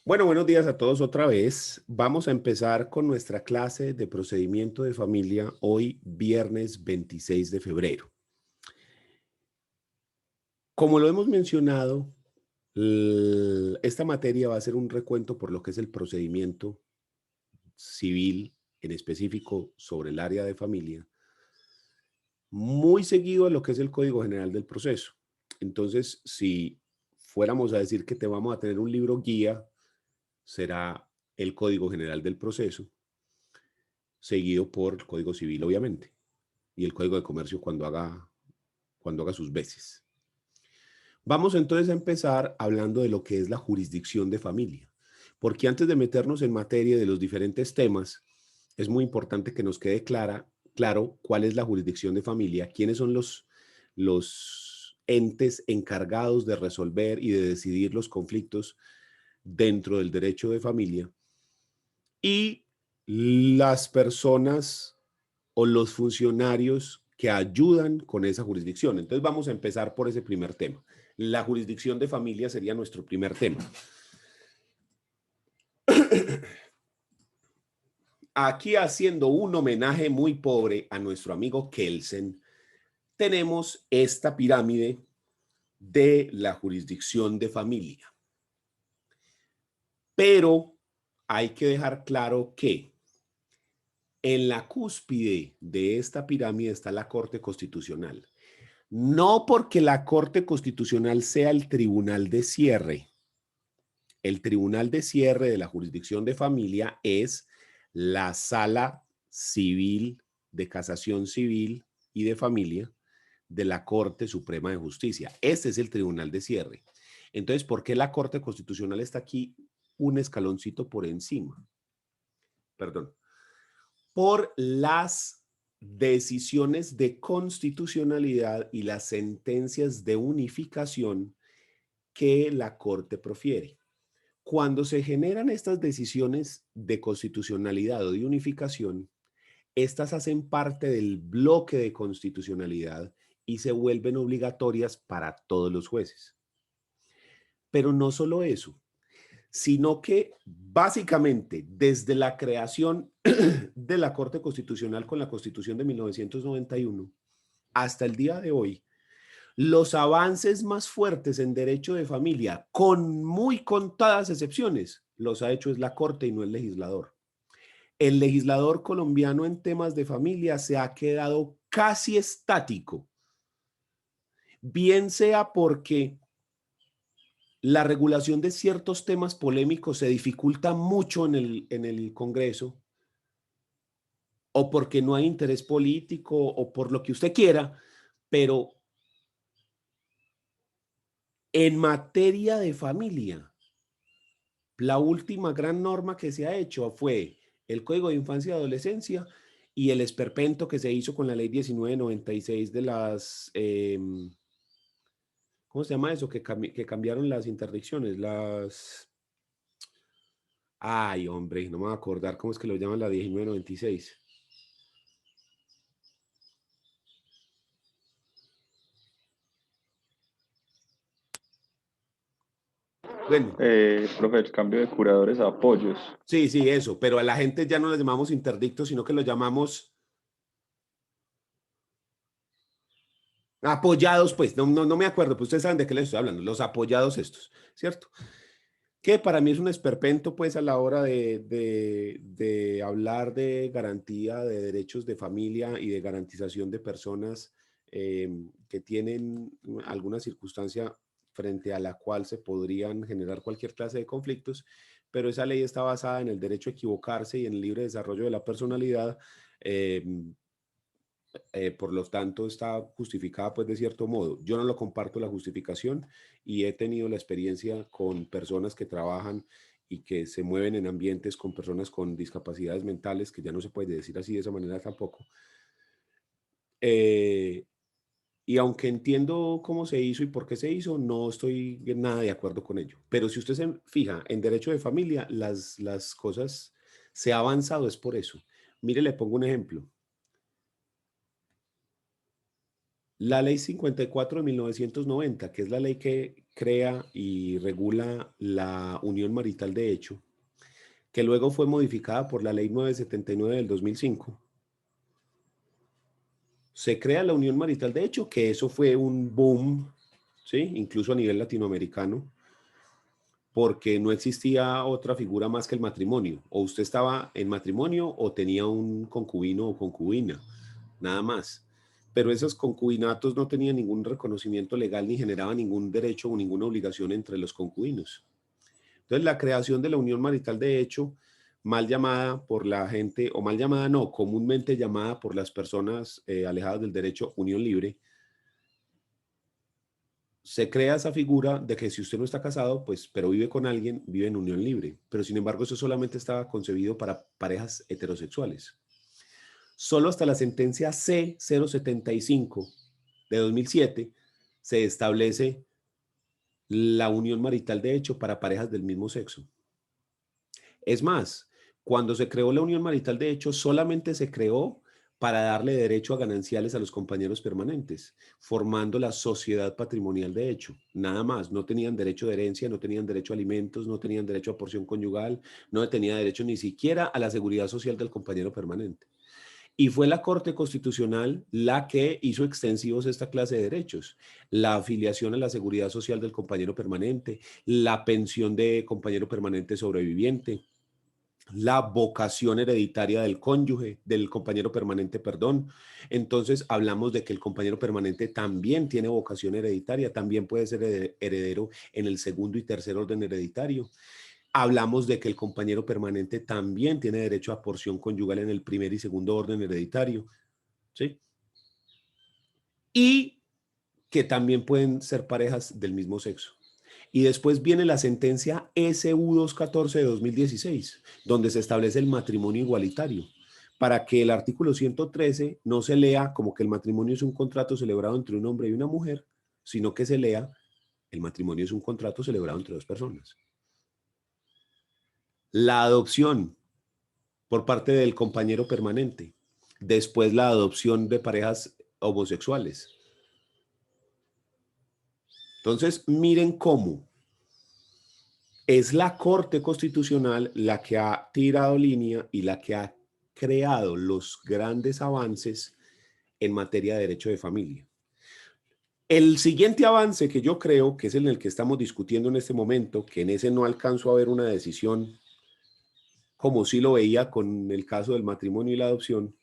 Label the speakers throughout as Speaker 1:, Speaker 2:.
Speaker 1: Bueno, buenos días a todos otra vez. Vamos a empezar con nuestra clase de procedimiento de familia hoy, viernes 26 de febrero. Como lo hemos mencionado, esta materia va a ser un recuento por lo que es el procedimiento civil, en específico sobre el área de familia, muy seguido a lo que es el Código General del Proceso. Entonces, si fuéramos a decir que te vamos a tener un libro guía, será el Código General del Proceso, seguido por el Código Civil, obviamente, y el Código de Comercio cuando haga sus veces. Vamos entonces a empezar hablando de lo que es la jurisdicción de familia, porque antes de meternos en materia de los diferentes temas, es muy importante que nos quede claro cuál es la jurisdicción de familia, quiénes son los entes encargados de resolver y de decidir los conflictos dentro del derecho de familia y las personas o los funcionarios que ayudan con esa jurisdicción. Entonces vamos a empezar por ese primer tema. La jurisdicción de familia sería nuestro primer tema. Aquí haciendo un homenaje muy pobre a nuestro amigo Kelsen, tenemos esta pirámide de la jurisdicción de familia. Pero hay que dejar claro que en la cúspide de esta pirámide está la Corte Constitucional. No porque la Corte Constitucional sea el tribunal de cierre. El tribunal de cierre de la jurisdicción de familia es la sala civil de casación civil y de familia de la Corte Suprema de Justicia. Este es el tribunal de cierre. Entonces, ¿por qué la Corte Constitucional está aquí un escaloncito por encima? Perdón. Por las decisiones de constitucionalidad y las sentencias de unificación que la Corte profiere. Cuando se generan estas decisiones de constitucionalidad o de unificación, estas hacen parte del bloque de constitucionalidad y se vuelven obligatorias para todos los jueces. Pero no solo eso, sino que básicamente desde la creación de la Corte Constitucional con la Constitución de 1991 hasta el día de hoy, los avances más fuertes en derecho de familia, con muy contadas excepciones, los ha hecho es la Corte y no el legislador. El legislador colombiano en temas de familia se ha quedado casi estático, bien sea porque la regulación de ciertos temas polémicos se dificulta mucho en el Congreso, o porque no hay interés político, o por lo que usted quiera, pero en materia de familia, la última gran norma que se ha hecho fue el Código de Infancia y Adolescencia y el esperpento que se hizo con la ley 1996 de las, ¿cómo se llama eso? Que cambiaron las interdicciones, ay, hombre, no me voy a acordar cómo es que lo llaman la 1996. Bueno,
Speaker 2: Profe, el cambio de curadores a apoyos.
Speaker 1: sí, sí, eso, pero a la gente ya no lo llamamos interdictos, sino que lo llamamos apoyados, pues, no me acuerdo, pues ustedes saben de qué les estoy hablando, los apoyados estos, ¿cierto? Que para mí es un esperpento, pues, a la hora de hablar de garantía de derechos de familia y de garantización de personas que tienen alguna circunstancia frente a la cual se podrían generar cualquier clase de conflictos, pero esa ley está basada en el derecho a equivocarse y en el libre desarrollo de la personalidad. eh, por lo tanto, está justificada pues de cierto modo. Yo no lo comparto la justificación y he tenido la experiencia con personas que trabajan y que se mueven en ambientes con personas con discapacidades mentales, que ya no se puede decir así de esa manera tampoco. Eh, y aunque entiendo cómo se hizo y por qué se hizo, no estoy en nada de acuerdo con ello. Pero si usted se fija en derecho de familia, las cosas se ha avanzado es por eso. Mire, le pongo un ejemplo. La ley 54 de 1990, que es la ley crea y regula la unión marital de hecho, que luego fue modificada por la Ley 979 del 2005. Se crea la unión marital de hecho, que eso fue un boom, ¿sí? Incluso a nivel latinoamericano, porque no existía otra figura más que el matrimonio. O usted estaba en matrimonio o tenía un concubino o concubina, nada más. Pero esos concubinatos no tenían ningún reconocimiento legal ni generaban ningún derecho o ninguna obligación entre los concubinos. Entonces, la creación de la unión marital de hecho, mal llamada por la gente, o mal llamada no, comúnmente llamada por las personas alejadas del derecho unión libre, se crea esa figura de que si usted no está casado, pues, pero vive con alguien, vive en unión libre. Pero sin embargo, eso solamente estaba concebido para parejas heterosexuales. Solo hasta la sentencia C-075 de 2007 se establece la unión marital de hecho para parejas del mismo sexo. Es más, cuando se creó la unión marital de hecho, solamente se creó para darle derecho a gananciales a los compañeros permanentes, formando la sociedad patrimonial de hecho. Nada más, no tenían derecho de herencia, no tenían derecho a alimentos, no tenían derecho a porción conyugal, no tenía derecho ni siquiera a la seguridad social del compañero permanente. Y fue la Corte Constitucional la que hizo extensivos esta clase de derechos. La afiliación a la seguridad social del compañero permanente, la pensión de compañero permanente sobreviviente, la vocación hereditaria del cónyuge, del compañero permanente, perdón. Entonces hablamos de que el compañero permanente también tiene vocación hereditaria, también puede ser heredero en el segundo y tercer orden hereditario. Hablamos de que el compañero permanente también tiene derecho a porción conyugal en el primer y segundo orden hereditario, ¿sí? Y que también pueden ser parejas del mismo sexo. Y después viene la sentencia SU 214 de 2016, donde se establece el matrimonio igualitario, para que el artículo 113 no se lea como que el matrimonio es un contrato celebrado entre un hombre y una mujer, sino que se lea el matrimonio es un contrato celebrado entre dos personas. La adopción por parte del compañero permanente. Después la adopción de parejas homosexuales. Entonces, miren cómo es la Corte Constitucional la que ha tirado línea y la que ha creado los grandes avances en materia de derecho de familia. El siguiente avance que yo creo que es en el que estamos discutiendo en este momento, que en ese no alcanzo a ver una decisión como sí lo veía con el caso del matrimonio y la adopción,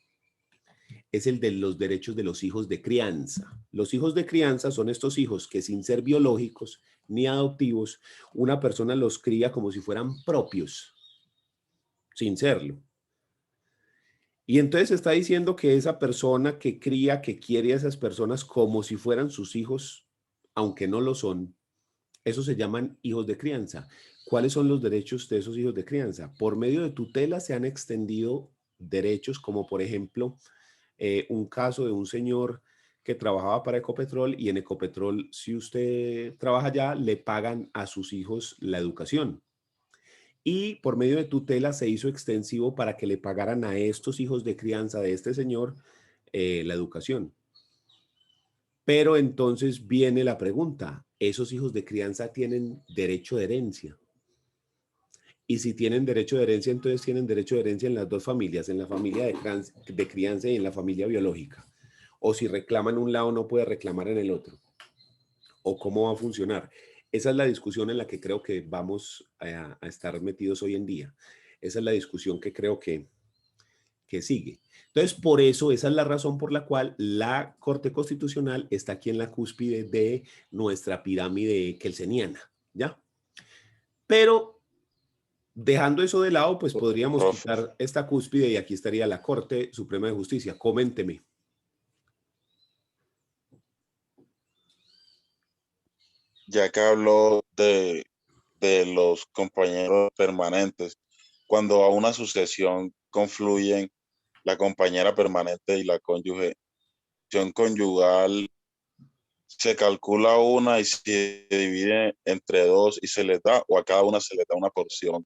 Speaker 1: es el de los derechos de los hijos de crianza. Los hijos de crianza son estos hijos que sin ser biológicos ni adoptivos, una persona los cría como si fueran propios, sin serlo. Y entonces está diciendo que esa persona que cría, que quiere a esas personas como si fueran sus hijos, aunque no lo son, eso se llaman hijos de crianza. ¿Cuáles son los derechos de esos hijos de crianza? Por medio de tutela se han extendido derechos como por ejemplo un caso de un señor que trabajaba para Ecopetrol y en Ecopetrol, si usted trabaja allá, le pagan a sus hijos la educación. Y por medio de tutela se hizo extensivo para que le pagaran a estos hijos de crianza de este señor la educación. Pero entonces viene la pregunta, ¿esos hijos de crianza tienen derecho de herencia? Y si tienen derecho de herencia, entonces tienen derecho de herencia en las dos familias, en la familia de crianza y en la familia biológica. O si reclaman un lado, no puede reclamar en el otro. O cómo va a funcionar. Esa es la discusión en la que creo que vamos a estar metidos hoy en día. Esa es la discusión que creo que sigue. Entonces, por eso, esa es la razón por la cual la Corte Constitucional está aquí en la cúspide de nuestra pirámide kelseniana, ¿ya? Pero dejando eso de lado, pues podríamos
Speaker 3: Profe,
Speaker 1: quitar esta cúspide y aquí estaría la Corte Suprema de Justicia. Coménteme.
Speaker 3: ya que habló de los compañeros permanentes, cuando a una sucesión confluyen la compañera permanente y la cónyuge, acción conyugal, se calcula una y se divide entre dos y se les da, o a cada una se les da una porción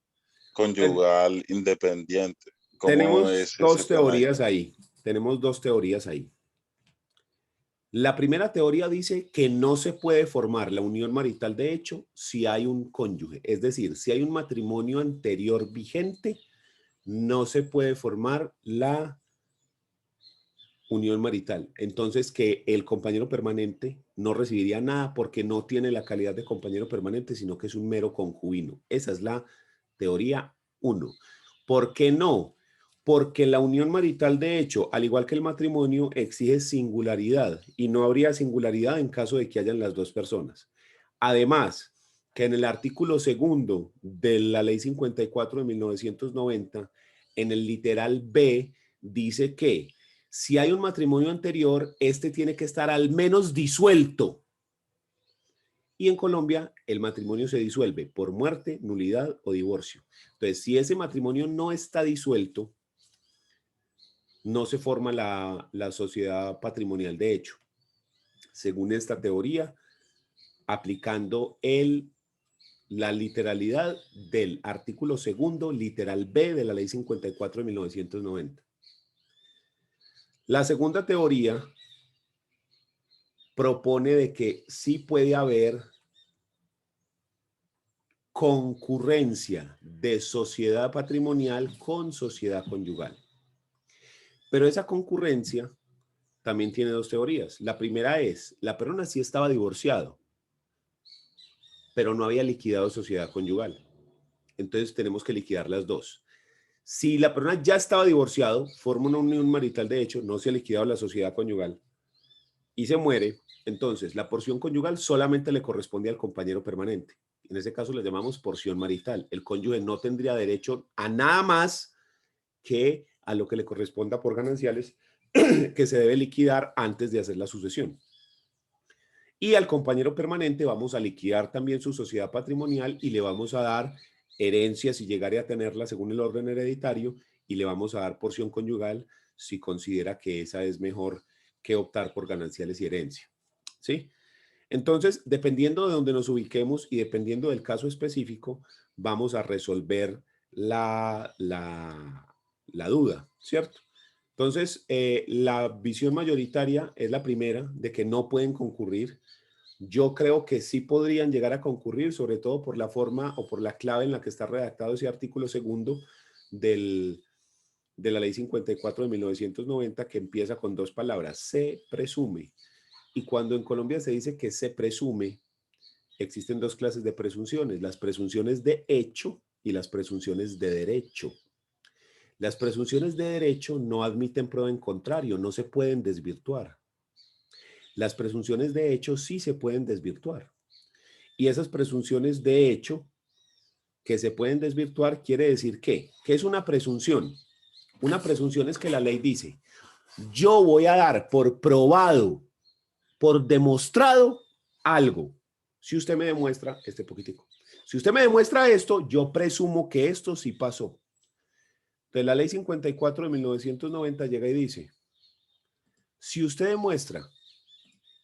Speaker 3: conyugal independiente. ¿Cómo
Speaker 1: Tenemos
Speaker 3: es ese
Speaker 1: dos
Speaker 3: tema ahí?
Speaker 1: teorías ahí. Tenemos dos teorías ahí. La primera teoría dice que no se puede formar la unión marital de hecho si hay un cónyuge. Es decir, si hay un matrimonio anterior vigente, no se puede formar la unión marital. Entonces, que el compañero permanente no recibiría nada porque no tiene la calidad de compañero permanente, sino que es un mero concubino. Esa es la teoría 1. ¿Por qué no? Porque la unión marital, de hecho, al igual que el matrimonio, exige singularidad y no habría singularidad en caso de que hayan las dos personas. Además, que en el artículo segundo de la Ley 54 de 1990, en el literal B, dice que si hay un matrimonio anterior, este tiene que estar al menos disuelto. Y en Colombia, el matrimonio se disuelve por muerte, nulidad o divorcio. Entonces, si ese matrimonio no está disuelto, no se forma la sociedad patrimonial de hecho. Según esta teoría, aplicando la literalidad del artículo segundo, literal B de la Ley 54 de 1990. La segunda teoría propone de que sí puede haber concurrencia de sociedad patrimonial con sociedad conyugal. Pero esa concurrencia también tiene dos teorías. La primera es, la persona sí estaba divorciado, pero no había liquidado sociedad conyugal. Entonces tenemos que liquidar las dos. Si la persona ya estaba divorciado, forma una unión marital de hecho, no se ha liquidado la sociedad conyugal y se muere, entonces la porción conyugal solamente le corresponde al compañero permanente. En ese caso le llamamos porción marital. El cónyuge no tendría derecho a nada más que a lo que le corresponda por gananciales que se debe liquidar antes de hacer la sucesión. Y al compañero permanente vamos a liquidar también su sociedad patrimonial y le vamos a dar herencia si llegare a tenerla según el orden hereditario y le vamos a dar porción conyugal si considera que esa es mejor que optar por gananciales y herencia. ¿Sí? Entonces, dependiendo de donde nos ubiquemos y dependiendo del caso específico, vamos a resolver la duda, ¿cierto? Entonces, la visión mayoritaria es la primera, de que no pueden concurrir. Yo creo que sí podrían llegar a concurrir, sobre todo por la forma o por la clave en la que está redactado ese artículo segundo de la Ley 54 de 1990, que empieza con dos palabras, se presume. Y cuando en Colombia se dice que se presume, existen dos clases de presunciones, las presunciones de hecho y las presunciones de derecho. Las presunciones de derecho no admiten prueba en contrario, no se pueden desvirtuar. Las presunciones de hecho sí se pueden desvirtuar. Y esas presunciones de hecho que se pueden desvirtuar quiere decir ¿qué? ¿Qué es una presunción? Una presunción es que la ley dice, yo voy a dar por probado, por demostrado algo. Si usted me demuestra, si usted me demuestra esto, yo presumo que esto sí pasó. Entonces la ley 54 de 1990 llega y dice, si usted demuestra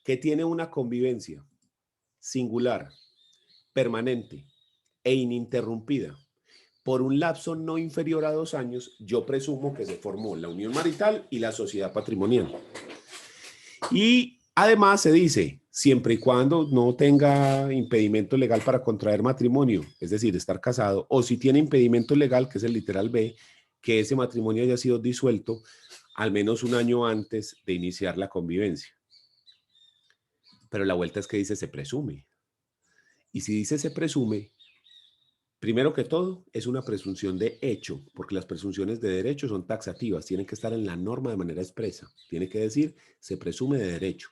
Speaker 1: que tiene una convivencia singular, permanente e ininterrumpida por un lapso no inferior a 2 años, yo presumo que se formó la unión marital y la sociedad patrimonial. Y además se dice, siempre y cuando no tenga impedimento legal para contraer matrimonio, es decir, estar casado, o si tiene impedimento legal, que es el literal B, que ese matrimonio haya sido disuelto al menos 1 año antes de iniciar la convivencia. Pero la vuelta es que dice se presume. Y si dice se presume, primero que todo es una presunción de hecho, porque las presunciones de derecho son taxativas, tienen que estar en la norma de manera expresa. Tiene que decir se presume de derecho.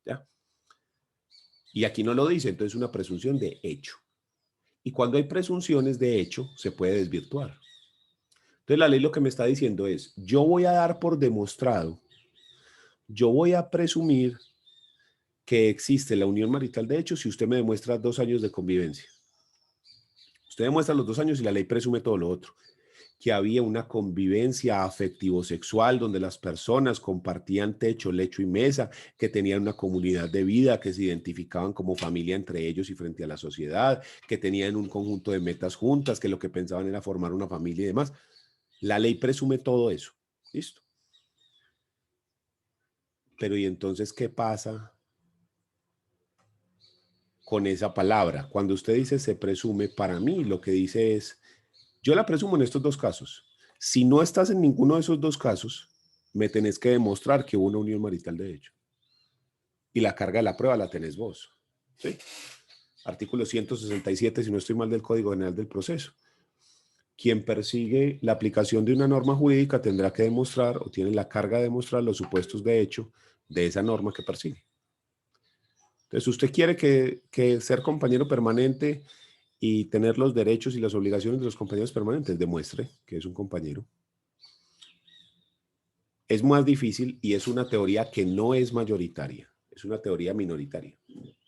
Speaker 1: ¿Ya? Y aquí no lo dice, entonces es una presunción de hecho. Y cuando hay presunciones de hecho, se puede desvirtuar. Entonces la ley lo que me está diciendo es, yo voy a dar por demostrado, yo voy a presumir que existe la unión marital de hecho si usted me demuestra 2 años de convivencia. Usted demuestra los 2 años y la ley presume todo lo otro. Que había una convivencia afectivo-sexual donde las personas compartían techo, lecho y mesa, que tenían una comunidad de vida, que se identificaban como familia entre ellos y frente a la sociedad, que tenían un conjunto de metas juntas, que lo que pensaban era formar una familia y demás. La ley presume todo eso. ¿Listo? Pero ¿y entonces qué pasa con esa palabra? Cuando usted dice se presume, para mí lo que dice es, yo la presumo en estos dos casos. Si no estás en ninguno de esos dos casos, me tenés que demostrar que hubo una unión marital de hecho. Y la carga de la prueba la tenés vos. ¿Sí? Artículo 167, si no estoy mal, del Código General del Proceso. Quien persigue la aplicación de una norma jurídica tendrá que demostrar o tiene la carga de demostrar los supuestos de hecho de esa norma que persigue. Entonces, usted quiere que ser compañero permanente y tener los derechos y las obligaciones de los compañeros permanentes, demuestre que es un compañero. Es más difícil y es una teoría que no es mayoritaria, es una teoría minoritaria.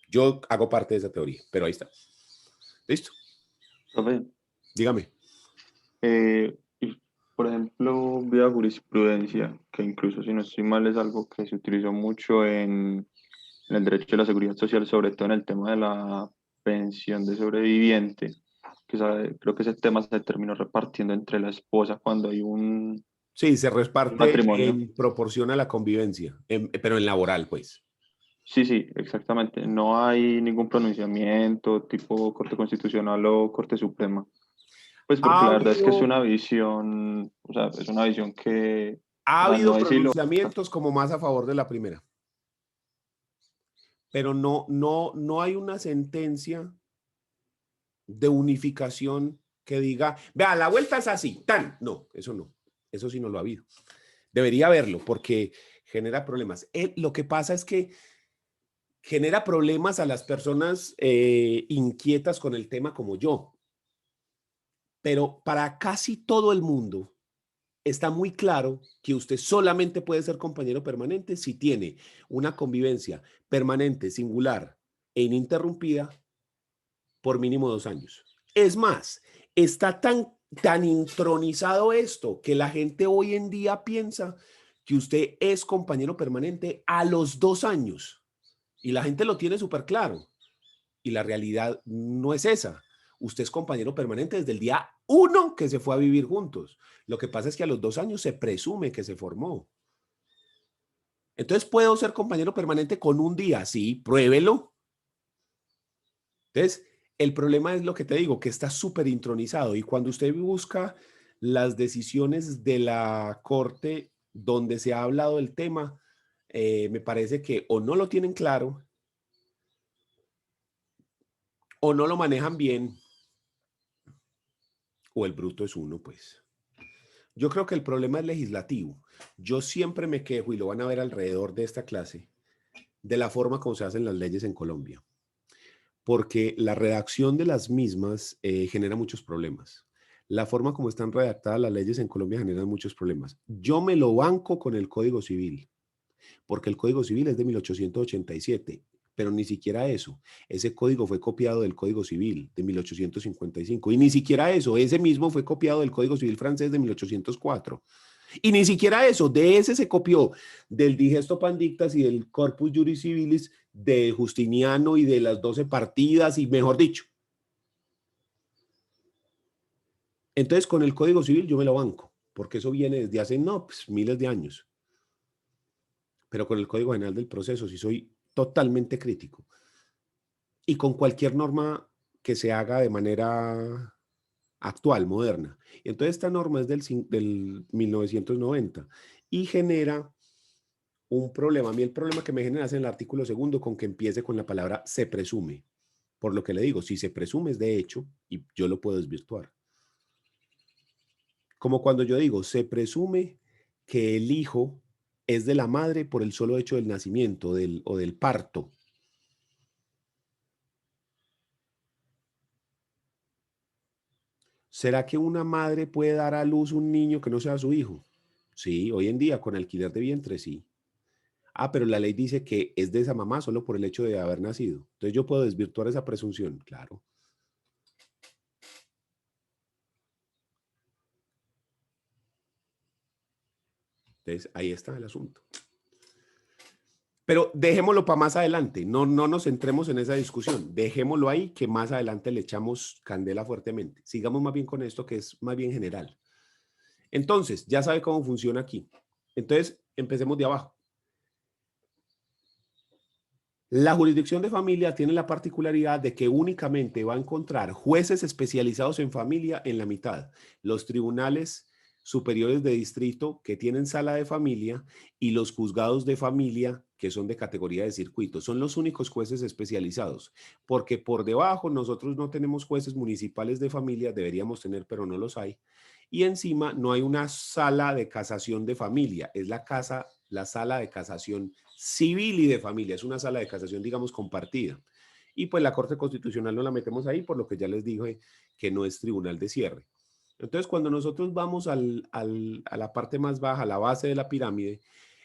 Speaker 1: Yo hago parte de esa teoría, pero ahí está. ¿Listo?
Speaker 2: Profe,
Speaker 1: Dígame.
Speaker 2: y, por ejemplo, vía jurisprudencia, que incluso si no estoy mal es algo que se utilizó mucho en el derecho de la seguridad social, sobre todo en el tema de la pensión de sobreviviente, creo que ese tema se terminó repartiendo entre la esposa cuando hay
Speaker 1: Sí, se
Speaker 2: un
Speaker 1: reparte
Speaker 2: matrimonio.
Speaker 1: en proporción a la convivencia, pero en laboral, pues.
Speaker 2: Sí, sí, exactamente. No hay ningún pronunciamiento tipo Corte Constitucional o Corte Suprema. Pues porque
Speaker 1: Ha
Speaker 2: la verdad es que es
Speaker 1: habido,
Speaker 2: una visión, o sea, es una visión que,
Speaker 1: ha
Speaker 2: o sea,
Speaker 1: habido
Speaker 2: no es ilógica.
Speaker 1: pronunciamientos como más a favor de la primera, pero no hay una sentencia de unificación que diga, vea, la vuelta es así, tan. No, eso no. Eso sí no lo ha habido. Debería haberlo porque genera problemas. Lo que pasa es que genera problemas a las personas inquietas con el tema como yo. Pero para casi todo el mundo está muy claro que usted solamente puede ser compañero permanente si tiene una convivencia permanente, singular e ininterrumpida por mínimo 2 años. Es más, está tan intronizado esto que la gente hoy en día piensa que usted es compañero permanente a los 2 años y la gente lo tiene súper claro y la realidad no es esa. Usted es compañero permanente desde el día 1 que se fue a vivir juntos. Lo que pasa es que a los 2 años se presume que se formó. Entonces, ¿puedo ser compañero permanente con un día? Sí, pruébelo. Entonces, el problema es lo que te digo, que está súper intronizado y cuando usted busca las decisiones de la corte donde se ha hablado del tema, me parece que o no lo tienen claro o no lo manejan bien o el bruto es uno, pues. Yo creo que el problema es legislativo. Yo siempre me quejo, y lo van a ver alrededor de esta clase, de la forma como se hacen las leyes en Colombia, porque la redacción de las mismas genera muchos problemas. La forma como están redactadas las leyes en Colombia genera muchos problemas. Yo me lo banco con el Código Civil, porque el Código Civil es de 1887, pero ni siquiera eso. Ese código fue copiado del Código Civil de 1855, y ni siquiera eso, ese mismo fue copiado del Código Civil francés de 1804. Y ni siquiera eso, de ese se copió del Digesto Pandictas y del Corpus Juris Civilis de Justiniano y de las 12 partidas, y mejor dicho. Entonces, con el Código Civil yo me lo banco, porque eso viene desde hace, no, pues, miles de años. Pero con el Código General del Proceso sí soy totalmente crítico. Y con cualquier norma que se haga de manera actual, moderna. Y entonces esta norma es del 1990 y genera un problema. A mí el problema que me genera es en el artículo segundo con que empiece con la palabra se presume. Por lo que le digo, si se presume es de hecho y yo lo puedo desvirtuar. Como cuando yo digo, se presume que el hijo es de la madre por el solo hecho del nacimiento o del parto. ¿Será que una madre puede dar a luz un niño que no sea su hijo? Sí, hoy en día con alquiler de vientre, sí. Ah, pero la ley dice que es de esa mamá solo por el hecho de haber nacido. Entonces yo puedo desvirtuar esa presunción, claro. Entonces ahí está el asunto. Pero dejémoslo para más adelante, no nos centremos en esa discusión, dejémoslo ahí que más adelante le echamos candela fuertemente. Sigamos más bien con esto que es más bien general. Entonces, ya sabe cómo funciona aquí. Entonces, empecemos de abajo. La jurisdicción de familia tiene la particularidad de que únicamente va a encontrar jueces especializados en familia en la mitad. Los tribunales superiores de distrito que tienen sala de familia y los juzgados de familia que son de categoría de circuito. Son los únicos jueces especializados, porque por debajo nosotros no tenemos jueces municipales de familia, deberíamos tener, pero no los hay. Y encima no hay una sala de casación de familia, es la sala de casación civil y de familia, es una sala de casación, digamos, compartida. Y pues la Corte Constitucional no la metemos ahí, por lo que ya les dije que no es tribunal de cierre. Entonces, cuando nosotros vamos a la parte más baja, a la base de la pirámide,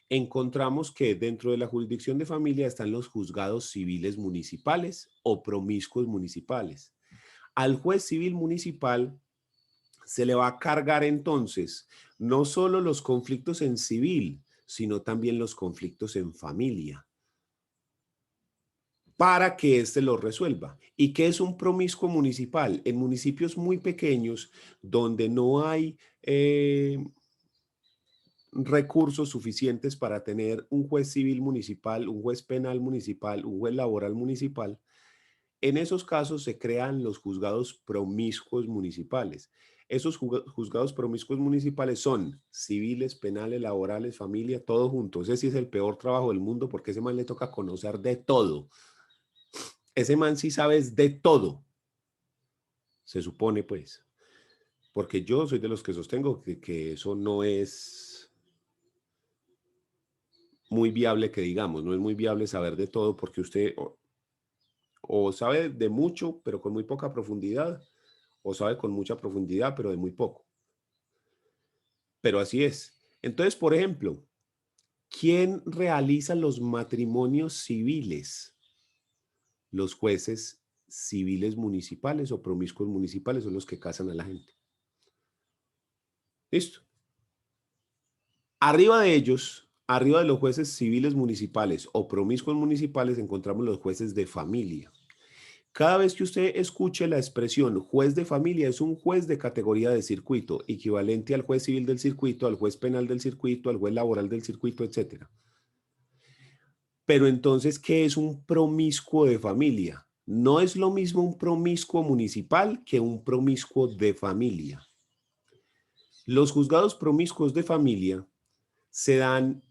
Speaker 1: encontramos que dentro de la jurisdicción de familia están los juzgados civiles municipales o promiscuos municipales. Al juez civil municipal se le va a cargar entonces no solo los conflictos en civil, sino también los conflictos en familia, para que éste los resuelva. ¿Y qué es un promiscuo municipal? En municipios muy pequeños, donde no hay recursos suficientes para tener un juez civil municipal, un juez penal municipal, un juez laboral municipal, en esos casos se crean los juzgados promiscuos municipales. Esos juzgados promiscuos municipales son civiles, penales, laborales, familia, todo junto. Ese sí es el peor trabajo del mundo porque ese man le toca conocer de todo. Ese man sí sabes de todo. Se supone pues. Porque yo soy de los que sostengo que eso no es muy viable que digamos. No es muy viable saber de todo porque usted o sabe de mucho pero con muy poca profundidad, o sabe con mucha profundidad, pero de muy poco. Pero así es. Entonces, por ejemplo, ¿quién realiza los matrimonios civiles? Los jueces civiles municipales o promiscuos municipales son los que casan a la gente. ¿Listo? Arriba de ellos, arriba de los jueces civiles municipales o promiscuos municipales, encontramos los jueces de familia. Cada vez que usted escuche la expresión juez de familia, es un juez de categoría de circuito, equivalente al juez civil del circuito, al juez penal del circuito, al juez laboral del circuito, etc. Pero entonces, ¿qué es un promiscuo de familia? No es lo mismo un promiscuo municipal que un promiscuo de familia. Los juzgados promiscuos de familia se dan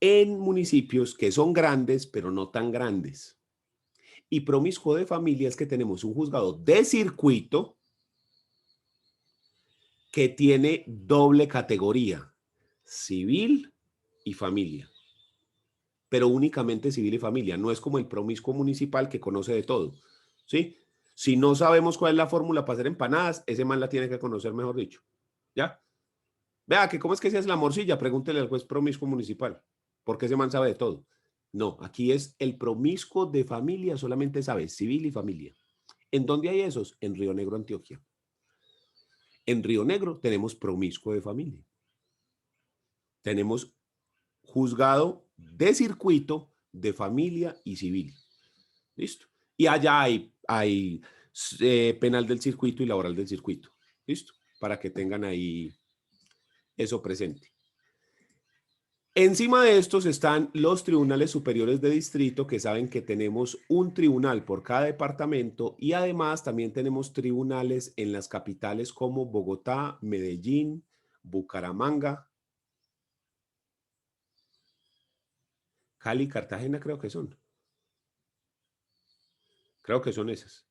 Speaker 1: en municipios que son grandes, pero no tan grandes. Y promiscuo de familia es que tenemos un juzgado de circuito que tiene doble categoría, civil y familia, pero únicamente civil y familia. No es como el promiscuo municipal que conoce de todo, ¿sí? Si no sabemos cuál es la fórmula para hacer empanadas, ese man la tiene que conocer, mejor dicho, ¿ya? Vea, que ¿cómo es que se hace la morcilla? Pregúntele al juez promiscuo municipal, porque ese man sabe de todo. No, aquí es el promiscuo de familia, solamente sabe civil y familia. ¿En dónde hay esos? En Río Negro, Antioquia. En Río Negro tenemos promiscuo de familia. Tenemos juzgado de circuito, de familia y civil. ¿Listo? Y allá hay penal del circuito y laboral del circuito. ¿Listo? Para que tengan ahí eso presente. Encima de estos están los tribunales superiores de distrito, que saben que tenemos un tribunal por cada departamento y además también tenemos tribunales en las capitales como Bogotá, Medellín, Bucaramanga, Cali, Cartagena, creo que son. Creo que son esas.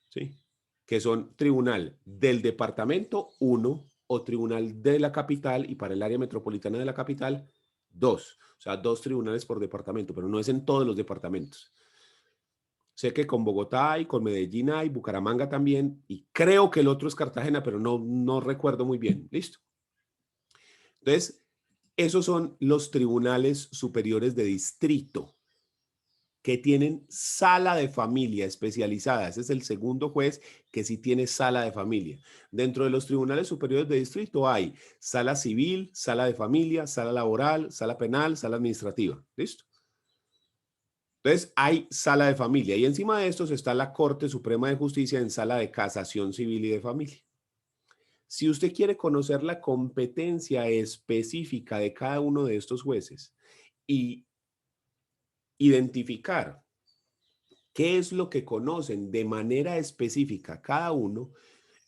Speaker 1: ¿Sí? Que son tribunal del departamento 1 o tribunal de la capital y para el área metropolitana de la capital 2. O sea, 2 tribunales por departamento, pero no es en todos los departamentos. Sé que con Bogotá hay, con Medellín hay, Bucaramanga también, y creo que el otro es Cartagena, pero no recuerdo muy bien. ¿Listo? Entonces, esos son los tribunales superiores de distrito que tienen sala de familia especializada. Ese es el segundo juez que sí tiene sala de familia. Dentro de los tribunales superiores de distrito hay sala civil, sala de familia, sala laboral, sala penal, sala administrativa. ¿Listo? Entonces hay sala de familia y encima de estos está la Corte Suprema de Justicia en sala de casación civil y de familia. Si usted quiere conocer la competencia específica de cada uno de estos jueces y identificar qué es lo que conocen de manera específica cada uno,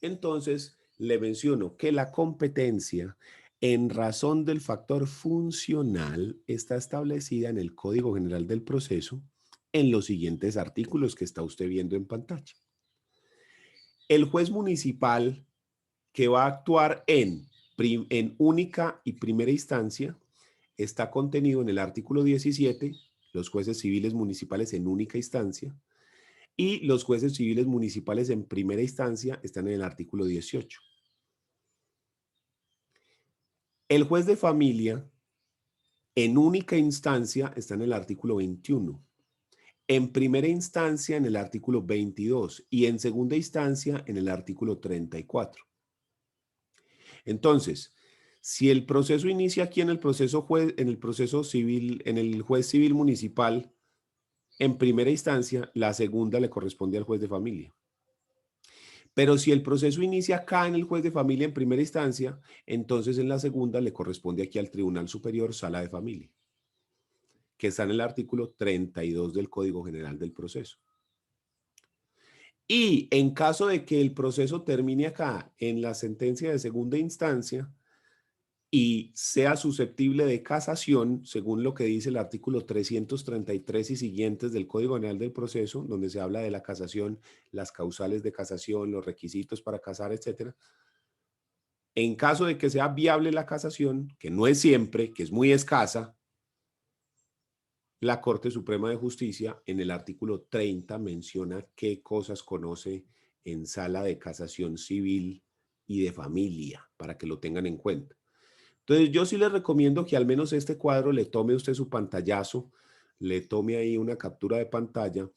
Speaker 1: entonces le menciono que la competencia en razón del factor funcional está establecida en el Código General del Proceso en los siguientes artículos que está usted viendo en pantalla. El juez municipal que va a actuar en única y primera instancia está contenido en el artículo 17, los jueces civiles municipales en única instancia, y los jueces civiles municipales en primera instancia están en el artículo 18. El juez de familia en única instancia está en el artículo 21. En primera instancia en el artículo 22 y en segunda instancia en el artículo 34. Entonces, si el proceso inicia aquí en el proceso civil, en el juez civil municipal, en primera instancia, la segunda le corresponde al juez de familia. Pero si el proceso inicia acá en el juez de familia en primera instancia, entonces en la segunda le corresponde aquí al Tribunal Superior Sala de Familia, que está en el artículo 32 del Código General del Proceso. Y en caso de que el proceso termine acá en la sentencia de segunda instancia y sea susceptible de casación, según lo que dice el artículo 333 y siguientes del Código General del Proceso, donde se habla de la casación, las causales de casación, los requisitos para casar, etc. En caso de que sea viable la casación, que no es siempre, que es muy escasa, la Corte Suprema de Justicia en el artículo 30 menciona qué cosas conoce en sala de casación civil y de familia, para que lo tengan en cuenta. Entonces, yo sí les recomiendo que al menos este cuadro le tome usted su pantallazo, le tome ahí una captura de pantalla,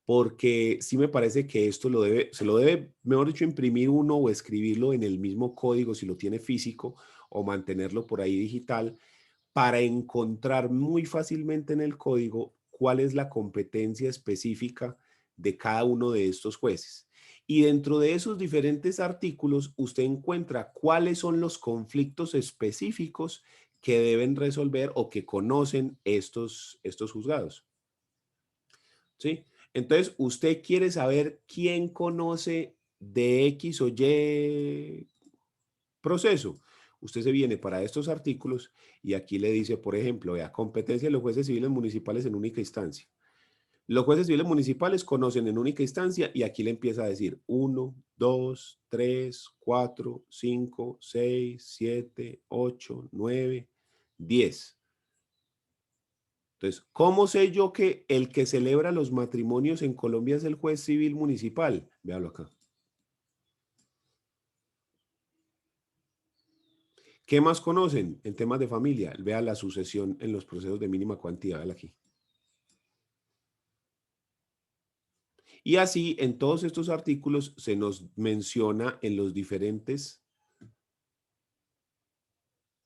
Speaker 1: porque sí me parece que esto se lo debe, mejor dicho, imprimir uno o escribirlo en el mismo código si lo tiene físico o mantenerlo por ahí digital para encontrar muy fácilmente en el código cuál es la competencia específica de cada uno de estos jueces. Y dentro de esos diferentes artículos, usted encuentra cuáles son los conflictos específicos que deben resolver o que conocen estos juzgados. ¿Sí? Entonces, usted quiere saber quién conoce de X o Y proceso. Usted se viene para estos artículos y aquí le dice, por ejemplo, vea, competencia de los jueces civiles municipales en única instancia. Los jueces civiles municipales conocen en única instancia y aquí le empieza a decir 1, 2, 3, 4, 5, 6, 7, 8, 9, 10. Entonces, ¿cómo sé yo que el que celebra los matrimonios en Colombia es el juez civil municipal? Véalo acá. ¿Qué más conocen en temas de familia? Vea la sucesión en los procesos de mínima cuantía, véala aquí. Y así, en todos estos artículos se nos menciona en los diferentes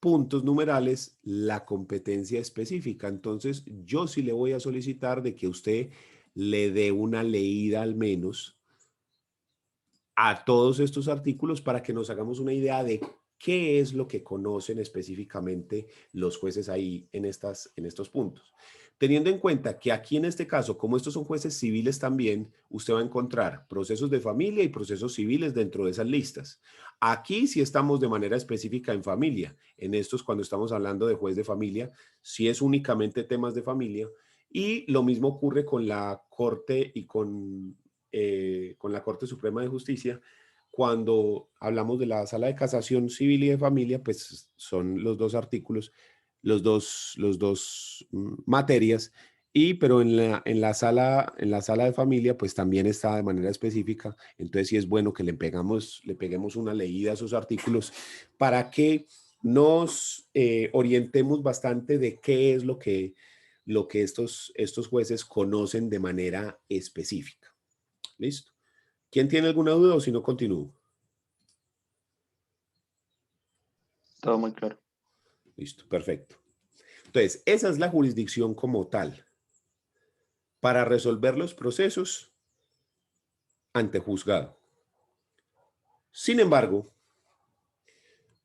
Speaker 1: puntos numerales la competencia específica. Entonces, yo sí le voy a solicitar de que usted le dé una leída al menos a todos estos artículos para que nos hagamos una idea de qué es lo que conocen específicamente los jueces ahí en estos puntos. Teniendo en cuenta que aquí en este caso, como estos son jueces civiles también, usted va a encontrar procesos de familia y procesos civiles dentro de esas listas. Aquí sí estamos de manera específica en familia. En estos, cuando estamos hablando de juez de familia, sí es únicamente temas de familia. Y lo mismo ocurre con la Corte y con la Corte Suprema de Justicia. Cuando hablamos de la sala de casación civil y de familia, pues son los dos artículos, los dos materias, pero en la sala de familia, pues también está de manera específica. Entonces sí es bueno que le peguemos una leída a esos artículos para que nos orientemos bastante de qué es lo que estos jueces conocen de manera específica. ¿Listo? ¿Quién tiene alguna duda o si no continúo?
Speaker 2: Todo muy claro.
Speaker 1: Listo, perfecto. Entonces, esa es la jurisdicción como tal para resolver los procesos ante juzgado. Sin embargo,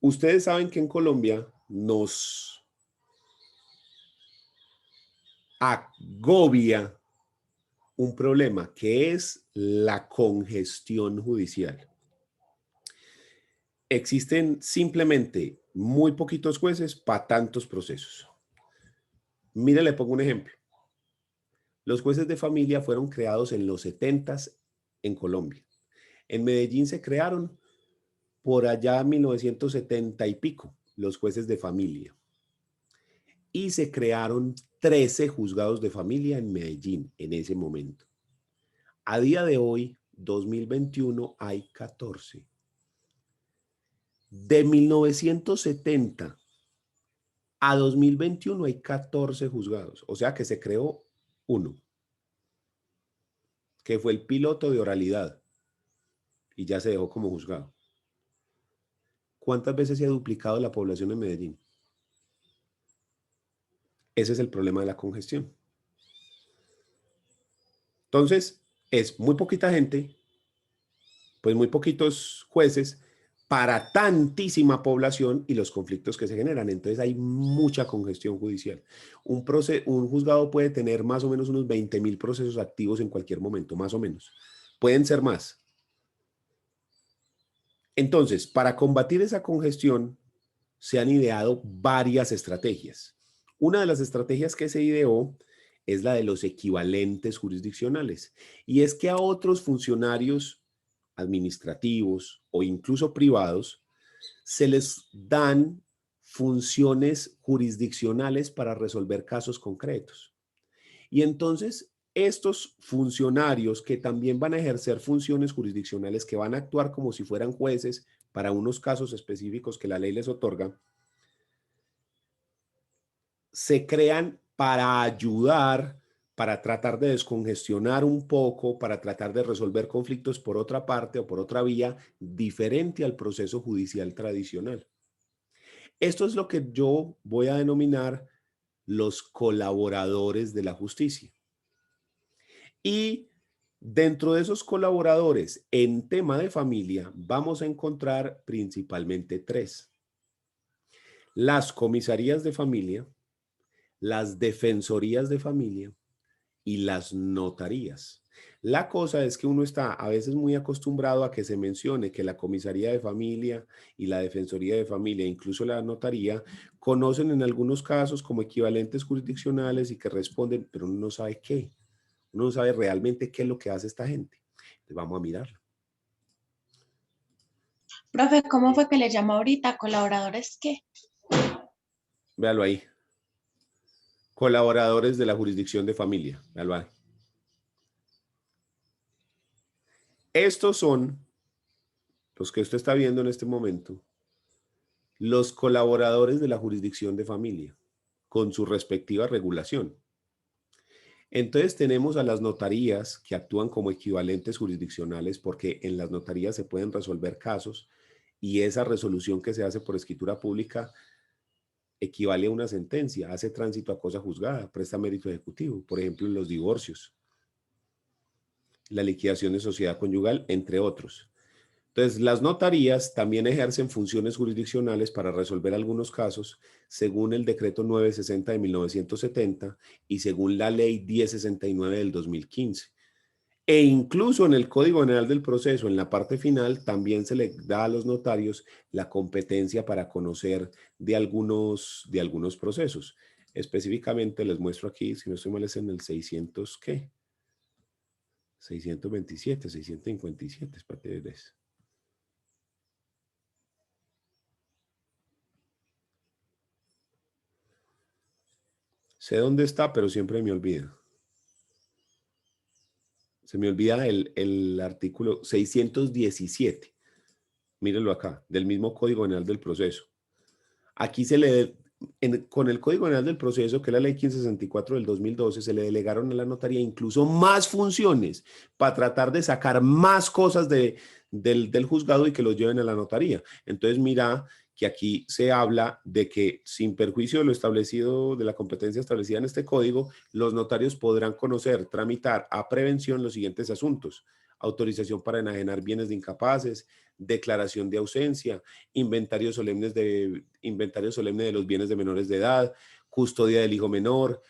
Speaker 1: ustedes saben que en Colombia nos agobia un problema que es la congestión judicial. Existen simplemente muy poquitos jueces para tantos procesos. Mire, le pongo un ejemplo. Los jueces de familia fueron creados en los 70s en Colombia. En Medellín se crearon por allá en 1970 y pico los jueces de familia. Y se crearon 13 juzgados de familia en Medellín en ese momento. A día de hoy, 2021, hay 14. De 1970 a 2021 hay 14 juzgados. O sea que se creó uno, que fue el piloto de oralidad y ya se dejó como juzgado. ¿Cuántas veces se ha duplicado la población en Medellín? Ese es el problema de la congestión. Entonces, es muy poquita gente, pues muy poquitos jueces para tantísima población y los conflictos que se generan. Entonces hay mucha congestión judicial. Un juzgado puede tener más o menos unos 20.000 procesos activos en cualquier momento, más o menos. Pueden ser más. Entonces, para combatir esa congestión, se han ideado varias estrategias. Una de las estrategias que se ideó es la de los equivalentes jurisdiccionales. Y es que a otros funcionarios administrativos o incluso privados se les dan funciones jurisdiccionales para resolver casos concretos. Y entonces estos funcionarios que también van a ejercer funciones jurisdiccionales, que van a actuar como si fueran jueces para unos casos específicos que la ley les otorga, se crean para ayudar, para tratar de descongestionar un poco, para tratar de resolver conflictos por otra parte o por otra vía diferente al proceso judicial tradicional. Esto es lo que yo voy a denominar los colaboradores de la justicia. Y dentro de esos colaboradores en tema de familia vamos a encontrar principalmente 3. Las comisarías de familia, las defensorías de familia y las notarías. La cosa es que uno está a veces muy acostumbrado a que se mencione que la comisaría de familia y la defensoría de familia, incluso la notaría, conocen en algunos casos como equivalentes jurisdiccionales y que responden, pero uno no sabe qué. Uno no sabe realmente qué es lo que hace esta gente. Entonces vamos a mirarlo.
Speaker 4: Profe, ¿cómo fue que le llamó ahorita? ¿Colaboradores qué?
Speaker 1: Véalo ahí. Colaboradores de la jurisdicción de familia. Véalo ahí. Estos son los que usted está viendo en este momento, los colaboradores de la jurisdicción de familia, con su respectiva regulación. Entonces tenemos a las notarías que actúan como equivalentes jurisdiccionales porque en las notarías se pueden resolver casos y esa resolución que se hace por escritura pública equivale a una sentencia, hace tránsito a cosa juzgada, presta mérito ejecutivo, por ejemplo en los divorcios, la liquidación de sociedad conyugal, entre otros. Entonces, las notarías también ejercen funciones jurisdiccionales para resolver algunos casos según el decreto 960 de 1970 y según la ley 1069 del 2015. E incluso en el Código General del Proceso, en la parte final, también se le da a los notarios la competencia para conocer de algunos procesos. Específicamente les muestro aquí, si no estoy mal, es en el 600, ¿qué? 627, 657, es para que veas. Sé dónde está, pero siempre me olvida. Se me olvida el artículo 617. Mírenlo acá, del mismo Código General del Proceso. Aquí se le, con el Código General del Proceso, que es la Ley 1564 del 2012, se le delegaron a la notaría incluso más funciones para tratar de sacar más cosas del juzgado y que los lleven a la notaría. Entonces, mira que aquí se habla de que sin perjuicio de lo establecido, de la competencia establecida en este código, los notarios podrán conocer, tramitar a prevención los siguientes asuntos: autorización para enajenar bienes de incapaces, declaración de ausencia, inventario solemne de los bienes de menores de edad, custodia del hijo menor,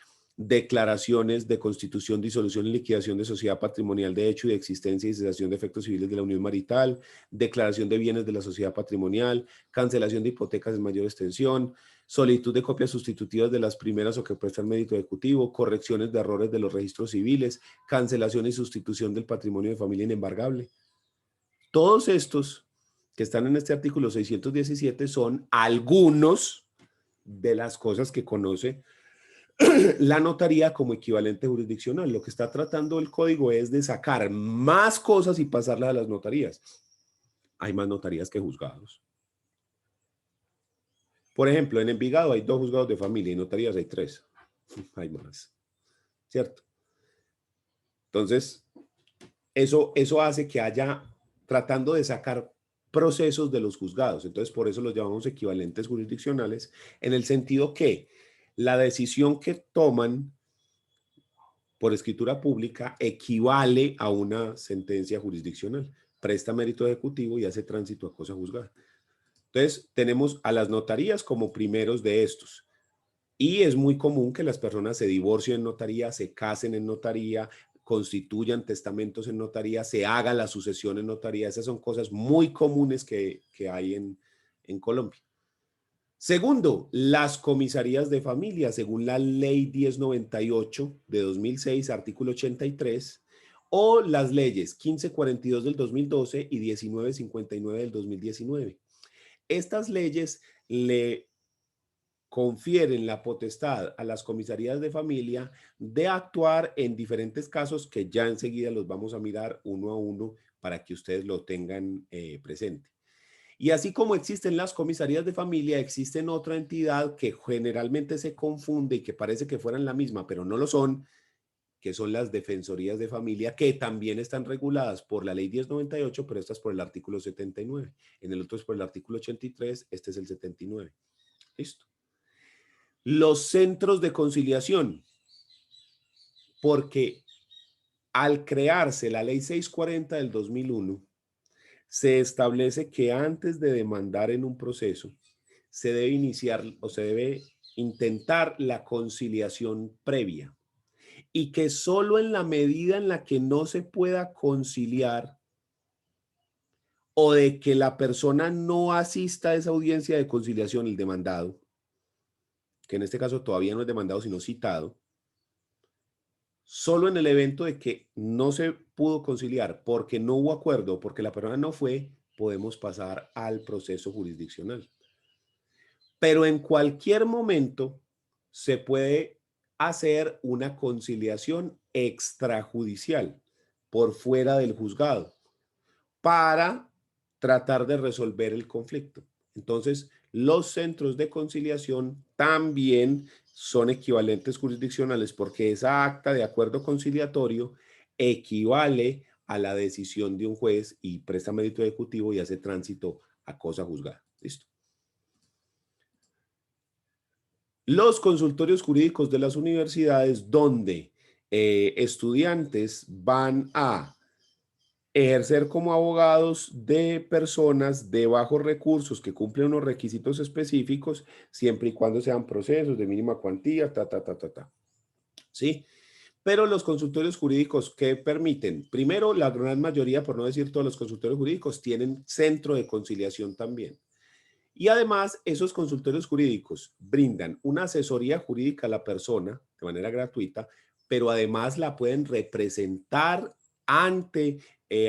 Speaker 1: declaraciones de constitución, disolución y liquidación de sociedad patrimonial de hecho y de existencia y cesación de efectos civiles de la unión marital, declaración de bienes de la sociedad patrimonial, cancelación de hipotecas en mayor extensión, solicitud de copias sustitutivas de las primeras o que prestan mérito ejecutivo, correcciones de errores de los registros civiles, cancelación y sustitución del patrimonio de familia inembargable. Todos estos que están en este artículo 617 son algunos de las cosas que conoce la notaría como equivalente jurisdiccional. Lo que está tratando el código es de sacar más cosas y pasarlas a las notarías. Hay más notarías que juzgados. Por ejemplo, en Envigado hay 2 juzgados de familia y notarías hay 3. Hay más, ¿cierto? Entonces, eso hace que haya, tratando de sacar procesos de los juzgados. Entonces, por eso los llamamos equivalentes jurisdiccionales, en el sentido que la decisión que toman por escritura pública equivale a una sentencia jurisdiccional, presta mérito ejecutivo y hace tránsito a cosa juzgada. Entonces, tenemos a las notarías como primeros de estos. Y es muy común que las personas se divorcien en notaría, se casen en notaría, constituyan testamentos en notaría, se haga la sucesión en notaría. Esas son cosas muy comunes que hay en Colombia. Segundo, las comisarías de familia, según la ley 1098 de 2006, artículo 83, o las leyes 1542 del 2012 y 1959 del 2019. Estas leyes le confieren la potestad a las comisarías de familia de actuar en diferentes casos que ya enseguida los vamos a mirar uno a uno para que ustedes lo tengan presente. Y así como existen las comisarías de familia, existen otra entidad que generalmente se confunde y que parece que fueran la misma, pero no lo son, que son las defensorías de familia, que también están reguladas por la ley 1098, pero esta es por el artículo 79. En el otro es por el artículo 83, este es el 79. Listo. Los centros de conciliación, porque al crearse la ley 640 del 2001, se establece que antes de demandar en un proceso, se debe iniciar o se debe intentar la conciliación previa y que solo en la medida en la que no se pueda conciliar o de que la persona no asista a esa audiencia de conciliación, el demandado, que en este caso todavía no es demandado sino citado, solo en el evento de que no se pudo conciliar porque no hubo acuerdo o porque la persona no fue, podemos pasar al proceso jurisdiccional. Pero en cualquier momento se puede hacer una conciliación extrajudicial por fuera del juzgado para tratar de resolver el conflicto. Entonces, los centros de conciliación también son equivalentes jurisdiccionales porque esa acta de acuerdo conciliatorio equivale a la decisión de un juez y presta mérito ejecutivo y hace tránsito a cosa juzgada. ¿Listo? Los consultorios jurídicos de las universidades donde estudiantes van a ejercer como abogados de personas de bajos recursos que cumplen unos requisitos específicos, siempre y cuando sean procesos de mínima cuantía, ¿sí? Pero los consultorios jurídicos que permiten, primero, la gran mayoría, por no decir todos los consultorios jurídicos, tienen centro de conciliación también. Y además, esos consultorios jurídicos brindan una asesoría jurídica a la persona de manera gratuita, pero además la pueden representar ante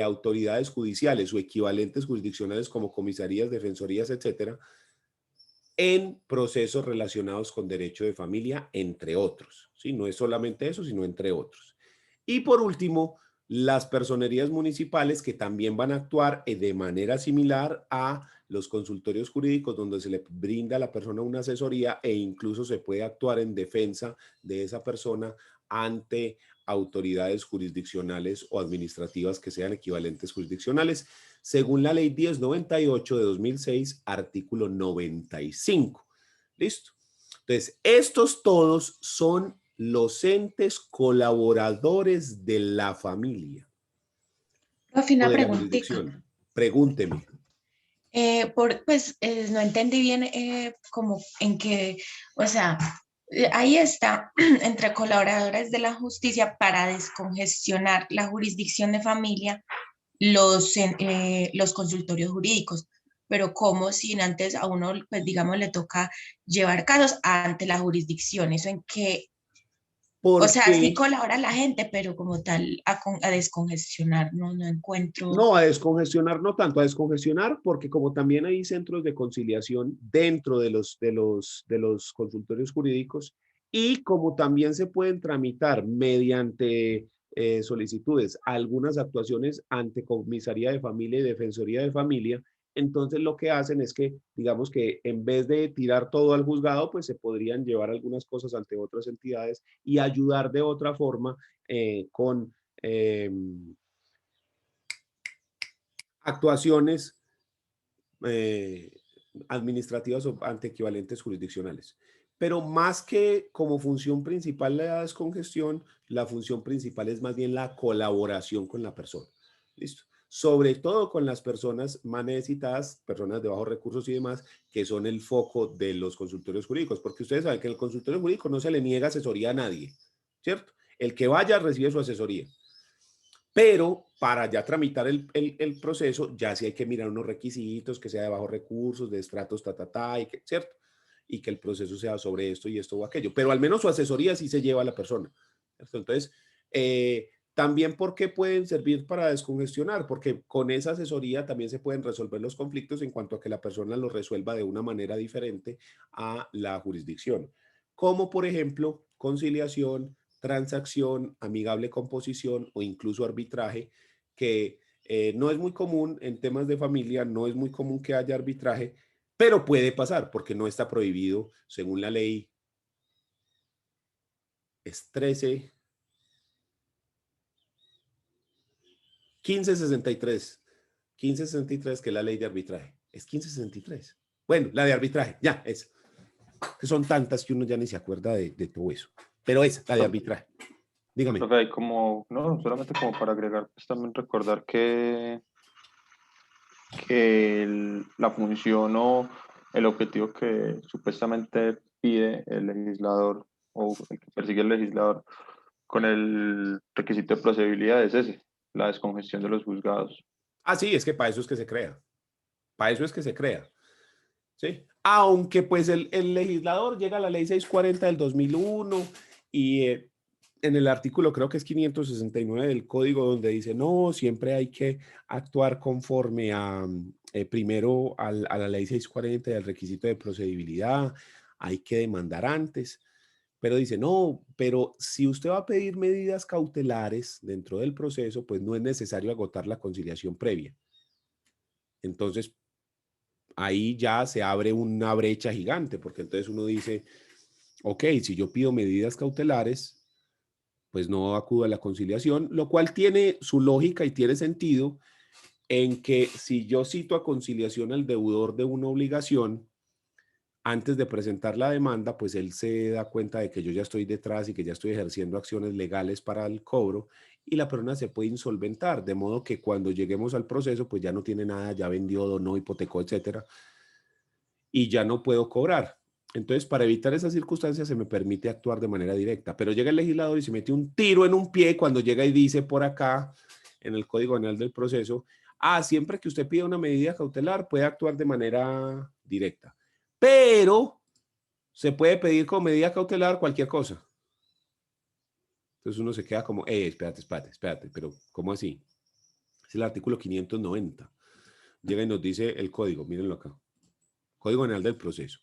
Speaker 1: autoridades judiciales o equivalentes jurisdiccionales como comisarías, defensorías, etcétera, en procesos relacionados con derecho de familia, entre otros. ¿Sí? No es solamente eso, sino entre otros. Y por último, las personerías municipales que también van a actuar de manera similar a los consultorios jurídicos donde se le brinda a la persona una asesoría e incluso se puede actuar en defensa de esa persona ante autoridades jurisdiccionales o administrativas que sean equivalentes jurisdiccionales, según la ley 1098 de 2006, artículo 95. ¿Listo? Entonces, estos todos son los entes colaboradores de la familia.
Speaker 4: Profe, una
Speaker 1: o de la
Speaker 4: preguntita.
Speaker 1: jurisdicción. Pregúnteme.
Speaker 4: No entendí bien como en qué, o sea, Ahí está, entre colaboradores de la justicia para descongestionar la jurisdicción de familia, los consultorios jurídicos. Pero como si antes a uno, pues digamos, le toca llevar casos ante la jurisdicción, eso en que, o sea, sí
Speaker 1: Porque
Speaker 4: colabora la gente, pero como tal, a descongestionar, no encuentro.
Speaker 1: no, a descongestionar no tanto, a descongestionar porque como también hay centros de conciliación dentro de los consultorios jurídicos y como también se pueden tramitar mediante solicitudes algunas actuaciones ante comisaría de familia y defensoría de familia, entonces lo que hacen es que, digamos que en vez de tirar todo al juzgado, pues se podrían llevar algunas cosas ante otras entidades y ayudar de otra forma con... actuaciones eh, administrativas o ante equivalentes jurisdiccionales. Pero más que como función principal la descongestión, la función principal es más bien la colaboración con la persona. ¿Listo? Sobre todo con las personas más necesitadas, personas de bajos recursos y demás, que son el foco de los consultorios jurídicos, porque ustedes saben que en el consultorio jurídico no se le niega asesoría a nadie, ¿cierto? El que vaya recibe su asesoría. Pero para ya tramitar el proceso, ya sí hay que mirar unos requisitos, que sea de bajos recursos, de estratos, y que, ¿cierto? Y que el proceso sea sobre esto y esto o aquello. Pero al menos su asesoría sí se lleva a la persona. ¿Cierto? Entonces, también porque pueden servir para descongestionar, porque con esa asesoría también se pueden resolver los conflictos en cuanto a que la persona los resuelva de una manera diferente a la jurisdicción. Como por ejemplo, conciliación, transacción, amigable composición o incluso arbitraje, que no es muy común en temas de familia, no es muy común que haya arbitraje, pero puede pasar porque no está prohibido según la ley. Es 1563, 1563 que es la ley de arbitraje. Es 1563. Bueno, la de arbitraje, ya, es. Que son tantas que uno ya ni se acuerda de todo eso. Pero es la de arbitraje. Dígame.
Speaker 2: Profe, hay como, no, solamente como para agregar, pues también recordar que la función o el objetivo que supuestamente pide el legislador o el que persigue el legislador con el requisito de procedibilidad es ese, la descongestión de los juzgados.
Speaker 1: Ah, sí, es que para eso es que se crea. Para eso es que se crea. ¿Sí? Aunque pues el legislador llega a la ley 640 del 2001 y en el artículo creo que es 569 del código donde dice, no, siempre hay que actuar conforme a, primero a la ley 640 del requisito de procedibilidad, hay que demandar antes, pero dice, no, pero si usted va a pedir medidas cautelares dentro del proceso, pues no es necesario agotar la conciliación previa. Entonces, ahí ya se abre una brecha gigante, porque entonces uno dice, ok, si yo pido medidas cautelares, pues no acudo a la conciliación, lo cual tiene su lógica y tiene sentido en que si yo cito a conciliación al deudor de una obligación, antes de presentar la demanda, pues él se da cuenta de que yo ya estoy detrás y que ya estoy ejerciendo acciones legales para el cobro y la persona se puede insolventar, de modo que cuando lleguemos al proceso, pues ya no tiene nada, ya vendió, donó, hipotecó, etcétera, y ya no puedo cobrar. Entonces, para evitar esas circunstancias, se me permite actuar de manera directa. Pero llega el legislador y se mete un tiro en un pie cuando llega y dice por acá, en el Código Penal del Proceso, siempre que usted pida una medida cautelar, puede actuar de manera directa. Pero se puede pedir como medida cautelar cualquier cosa. Entonces uno se queda como, espérate, pero ¿cómo así? Es el artículo 590. Llega y nos dice el código, mírenlo acá. Código Penal del Proceso.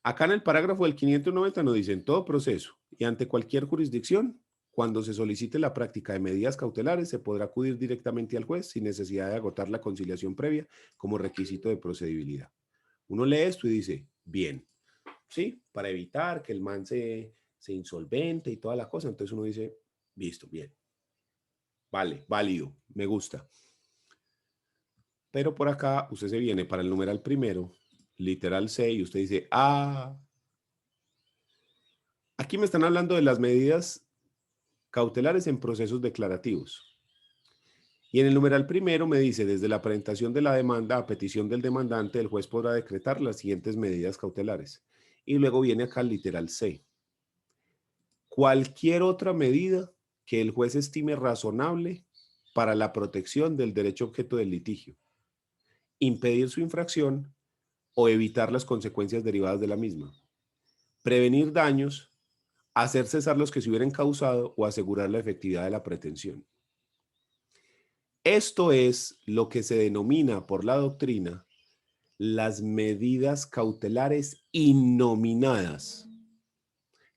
Speaker 1: Acá en el parágrafo del 590 nos dice, en todo proceso y ante cualquier jurisdicción, cuando se solicite la práctica de medidas cautelares, se podrá acudir directamente al juez sin necesidad de agotar la conciliación previa como requisito de procedibilidad. Uno lee esto y dice, bien, ¿sí? Para evitar que el man se insolvente y toda la cosa. Entonces uno dice, listo, bien. Vale, válido, me gusta. Pero por acá usted se viene para el numeral primero, literal C, y usted dice, aquí me están hablando de las medidas cautelares en procesos declarativos. Y en el numeral primero me dice, desde la presentación de la demanda a petición del demandante, el juez podrá decretar las siguientes medidas cautelares. Y luego viene acá el literal C. Cualquier otra medida que el juez estime razonable para la protección del derecho objeto del litigio, impedir su infracción o evitar las consecuencias derivadas de la misma, prevenir daños, hacer cesar los que se hubieran causado o asegurar la efectividad de la pretensión. Esto es lo que se denomina por la doctrina las medidas cautelares innominadas,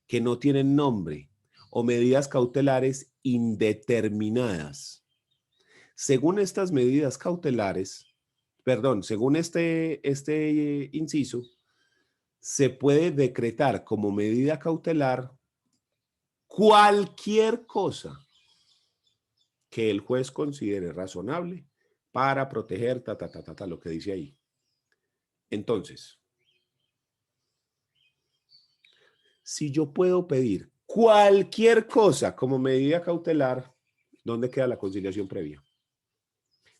Speaker 1: que no tienen nombre, o medidas cautelares indeterminadas. Según estas medidas cautelares, según este inciso, se puede decretar como medida cautelar cualquier cosa que el juez considere razonable para proteger lo que dice ahí. Entonces, si yo puedo pedir cualquier cosa como medida cautelar, ¿dónde queda la conciliación previa?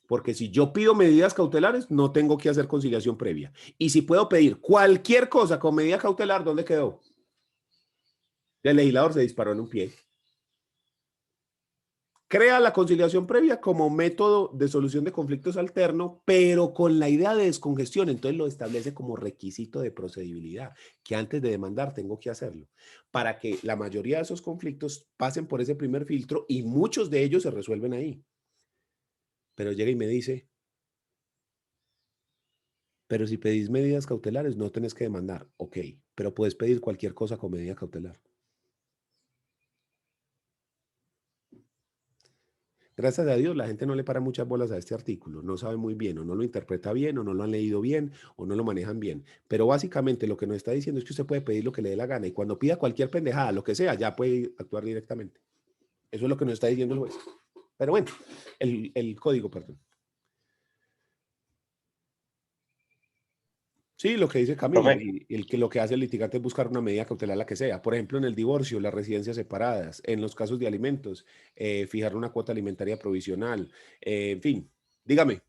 Speaker 1: Porque si yo pido medidas cautelares, no tengo que hacer conciliación previa. Y si puedo pedir cualquier cosa como medida cautelar, ¿dónde quedó? El legislador se disparó en un pie. Crea la conciliación previa como método de solución de conflictos alterno, pero con la idea de descongestión. Entonces lo establece como requisito de procedibilidad, que antes de demandar tengo que hacerlo, para que la mayoría de esos conflictos pasen por ese primer filtro y muchos de ellos se resuelven ahí. Pero llega y me dice, pero si pedís medidas cautelares no tenés que demandar. Ok, pero puedes pedir cualquier cosa con medida cautelar. Gracias a Dios, la gente no le para muchas bolas a este artículo, no sabe muy bien, o no lo interpreta bien, o no lo han leído bien, o no lo manejan bien. Pero básicamente lo que nos está diciendo es que usted puede pedir lo que le dé la gana, y cuando pida cualquier pendejada, lo que sea, ya puede actuar directamente. Eso es lo que nos está diciendo el juez. Pero bueno, el código, perdón. Sí, lo que dice Camilo, y lo que hace el litigante es buscar una medida cautelar, la que sea. Por ejemplo, en el divorcio, las residencias separadas, en los casos de alimentos, fijar una cuota alimentaria provisional, en fin, dígame.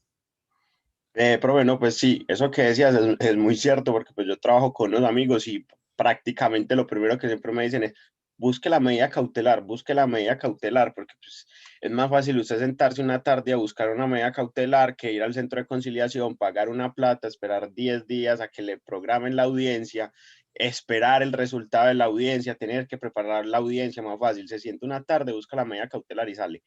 Speaker 5: Pero bueno, pues sí, eso que decías es muy cierto, porque pues yo trabajo con unos amigos y prácticamente lo primero que siempre me dicen es, busque la medida cautelar, porque pues, es más fácil usted sentarse una tarde a buscar una medida cautelar que ir al centro de conciliación, pagar una plata, esperar 10 días a que le programen la audiencia, esperar el resultado de la audiencia, tener que preparar la audiencia más fácil. Se siente una tarde, busca la medida cautelar y sale.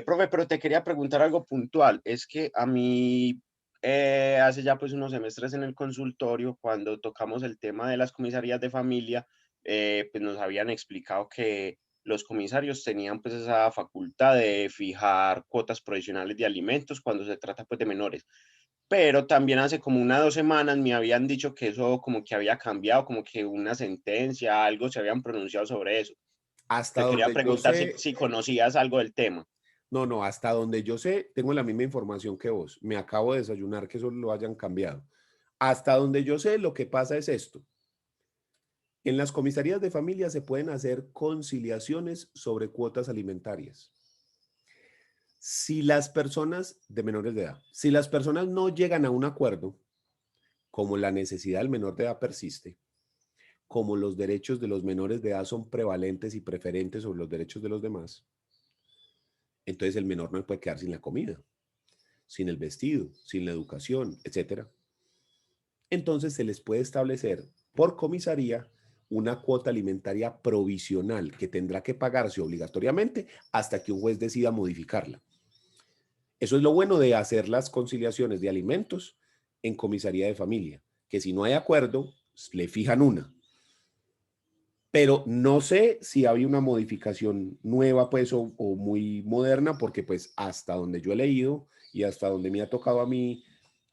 Speaker 5: Profe, pero te quería preguntar algo puntual. Es que a mí hace ya pues unos semestres en el consultorio, cuando tocamos el tema de las comisarías de familia, pues nos habían explicado que los comisarios tenían pues esa facultad de fijar cuotas provisionales de alimentos cuando se trata pues de menores. Pero también hace como 1 o 2 semanas me habían dicho que eso como que había cambiado, como que una sentencia, algo se habían pronunciado sobre eso.
Speaker 1: Hasta
Speaker 5: Te quería
Speaker 1: donde yo
Speaker 5: preguntar
Speaker 1: sé,
Speaker 5: si conocías algo del tema.
Speaker 1: no, hasta donde yo sé, tengo la misma información que vos. Me acabo de desayunar que eso lo hayan cambiado. Hasta donde yo sé, lo que pasa es esto. En las comisarías de familia se pueden hacer conciliaciones sobre cuotas alimentarias. Si las personas de menores de edad, si las personas no llegan a un acuerdo, como la necesidad del menor de edad persiste, como los derechos de los menores de edad son prevalentes y preferentes sobre los derechos de los demás, entonces el menor no puede quedar sin la comida, sin el vestido, sin la educación, etc. Entonces se les puede establecer por comisaría una cuota alimentaria provisional que tendrá que pagarse obligatoriamente hasta que un juez decida modificarla. Eso es lo bueno de hacer las conciliaciones de alimentos en comisaría de familia, que si no hay acuerdo, le fijan una. Pero no sé si había una modificación nueva, pues, o muy moderna, porque pues hasta donde yo he leído y hasta donde me ha tocado a mí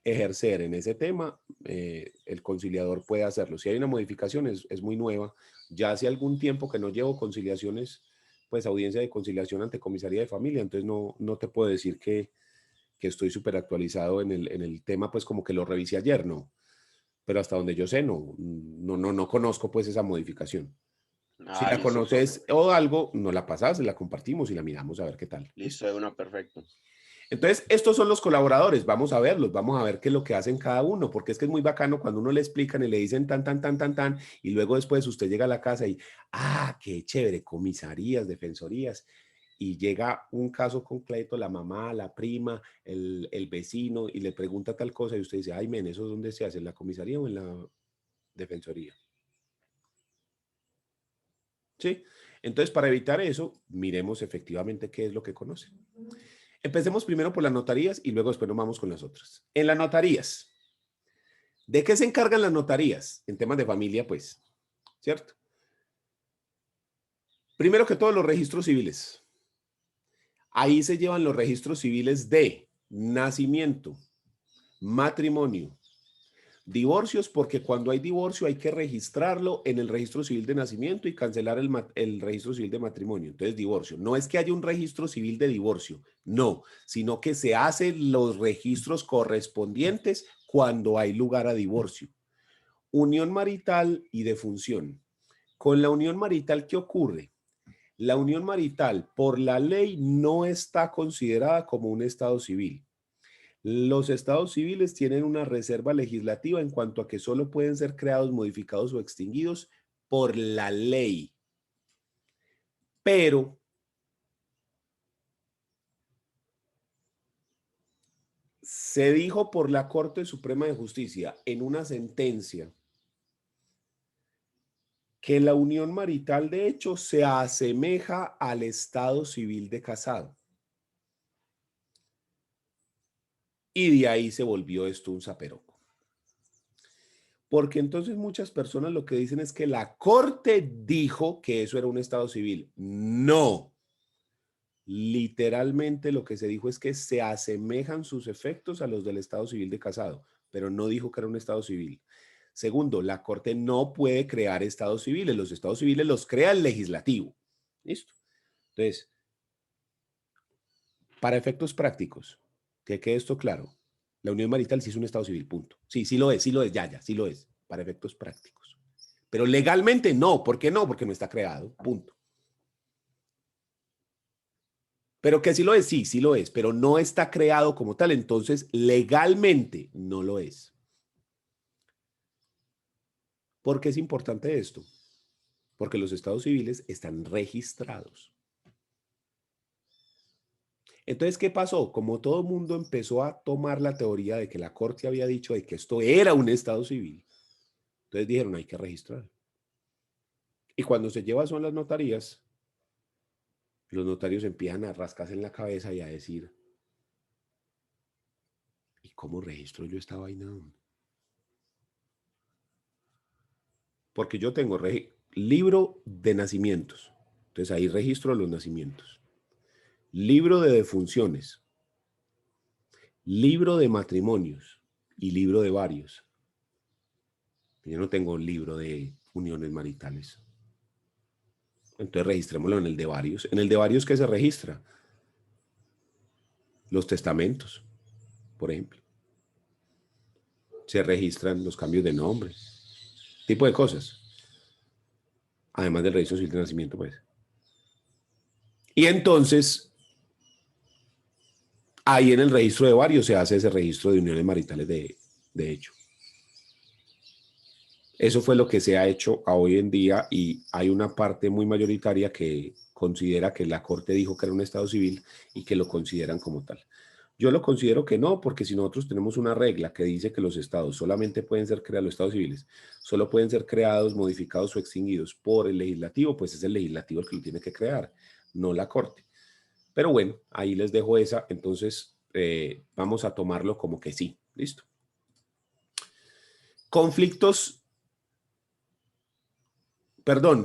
Speaker 1: ejercer en ese tema, el conciliador puede hacerlo. Si hay una modificación, es muy nueva. Ya hace algún tiempo que no llevo conciliaciones, pues audiencia de conciliación ante comisaría de familia, entonces no te puedo decir que estoy súper actualizado en el tema, pues como que lo revisé ayer, no. Pero hasta donde yo sé, no conozco pues esa modificación. Si la
Speaker 5: Listo,
Speaker 1: conoces o algo, nos la pasas, la compartimos y la miramos a ver qué tal.
Speaker 5: listo, de una, perfecto.
Speaker 1: Entonces, estos son los colaboradores, vamos a verlos, vamos a ver qué es lo que hacen cada uno, porque es que es muy bacano cuando uno le explican y le dicen tan, tan, tan, tan, tan, y luego después usted llega a la casa y, qué chévere, comisarías, defensorías, y llega un caso concreto, la mamá, la prima, el vecino, y le pregunta tal cosa, y usted dice, ay, men, ¿eso dónde se hace? ¿En la comisaría o en la defensoría? ¿Sí? Entonces, para evitar eso, miremos efectivamente qué es lo que conocen. Empecemos primero por las notarías y luego después nos vamos con las otras. En las notarías, ¿de qué se encargan las notarías? En temas de familia, pues, ¿cierto? Primero que todo, los registros civiles. Ahí se llevan los registros civiles de nacimiento, matrimonio, divorcios, porque cuando hay divorcio hay que registrarlo en el registro civil de nacimiento y cancelar el registro civil de matrimonio. Entonces, divorcio. No es que haya un registro civil de divorcio, no, sino que se hacen los registros correspondientes cuando hay lugar a divorcio. Unión marital y defunción. Con la unión marital, ¿qué ocurre? La unión marital, por la ley, no está considerada como un estado civil. Los estados civiles tienen una reserva legislativa en cuanto a que solo pueden ser creados, modificados o extinguidos por la ley. Pero se dijo por la Corte Suprema de Justicia en una sentencia que la unión marital de hecho se asemeja al estado civil de casado. Y de ahí se volvió esto un zaperoco. Porque entonces muchas personas lo que dicen es que la Corte dijo que eso era un estado civil. No. Literalmente lo que se dijo es que se asemejan sus efectos a los del estado civil de casado, pero no dijo que era un estado civil. Segundo, la Corte no puede crear estados civiles. Los estados civiles los crea el legislativo. ¿Listo? Entonces, para efectos prácticos, que quede esto claro, la unión marital sí es un estado civil, punto. Sí, sí lo es, ya, sí lo es, para efectos prácticos. Pero legalmente no. ¿Por qué no? Porque no está creado, punto. Pero que sí lo es, sí lo es, pero no está creado como tal, entonces legalmente no lo es. ¿Por qué es importante esto? Porque los estados civiles están registrados. Entonces, ¿qué pasó? Como todo el mundo empezó a tomar la teoría de que la Corte había dicho de que esto era un estado civil, entonces dijeron, hay que registrar. Y cuando se lleva eso a las notarías, los notarios empiezan a rascarse en la cabeza y a decir, ¿y cómo registro yo esta vaina? Porque yo tengo libro de nacimientos. Entonces ahí registro los nacimientos. Libro de defunciones. Libro de matrimonios y libro de varios. Yo no tengo libro de uniones maritales. Entonces registrémoslo en el de varios. En el de varios, ¿qué se registra? Los testamentos, por ejemplo. Se registran los cambios de nombre. Tipo de cosas. Además del registro civil de nacimiento, pues. Y entonces, ahí en el registro de varios se hace ese registro de uniones maritales de hecho. Eso fue lo que se ha hecho a hoy en día y hay una parte muy mayoritaria que considera que la Corte dijo que era un estado civil y que lo consideran como tal. Yo lo considero que no, porque si nosotros tenemos una regla que dice que los estados solamente pueden ser creados, los estados civiles, solo pueden ser creados, modificados o extinguidos por el legislativo, pues es el legislativo el que lo tiene que crear, no la Corte. Pero bueno, ahí les dejo esa, entonces vamos a tomarlo como que sí, listo.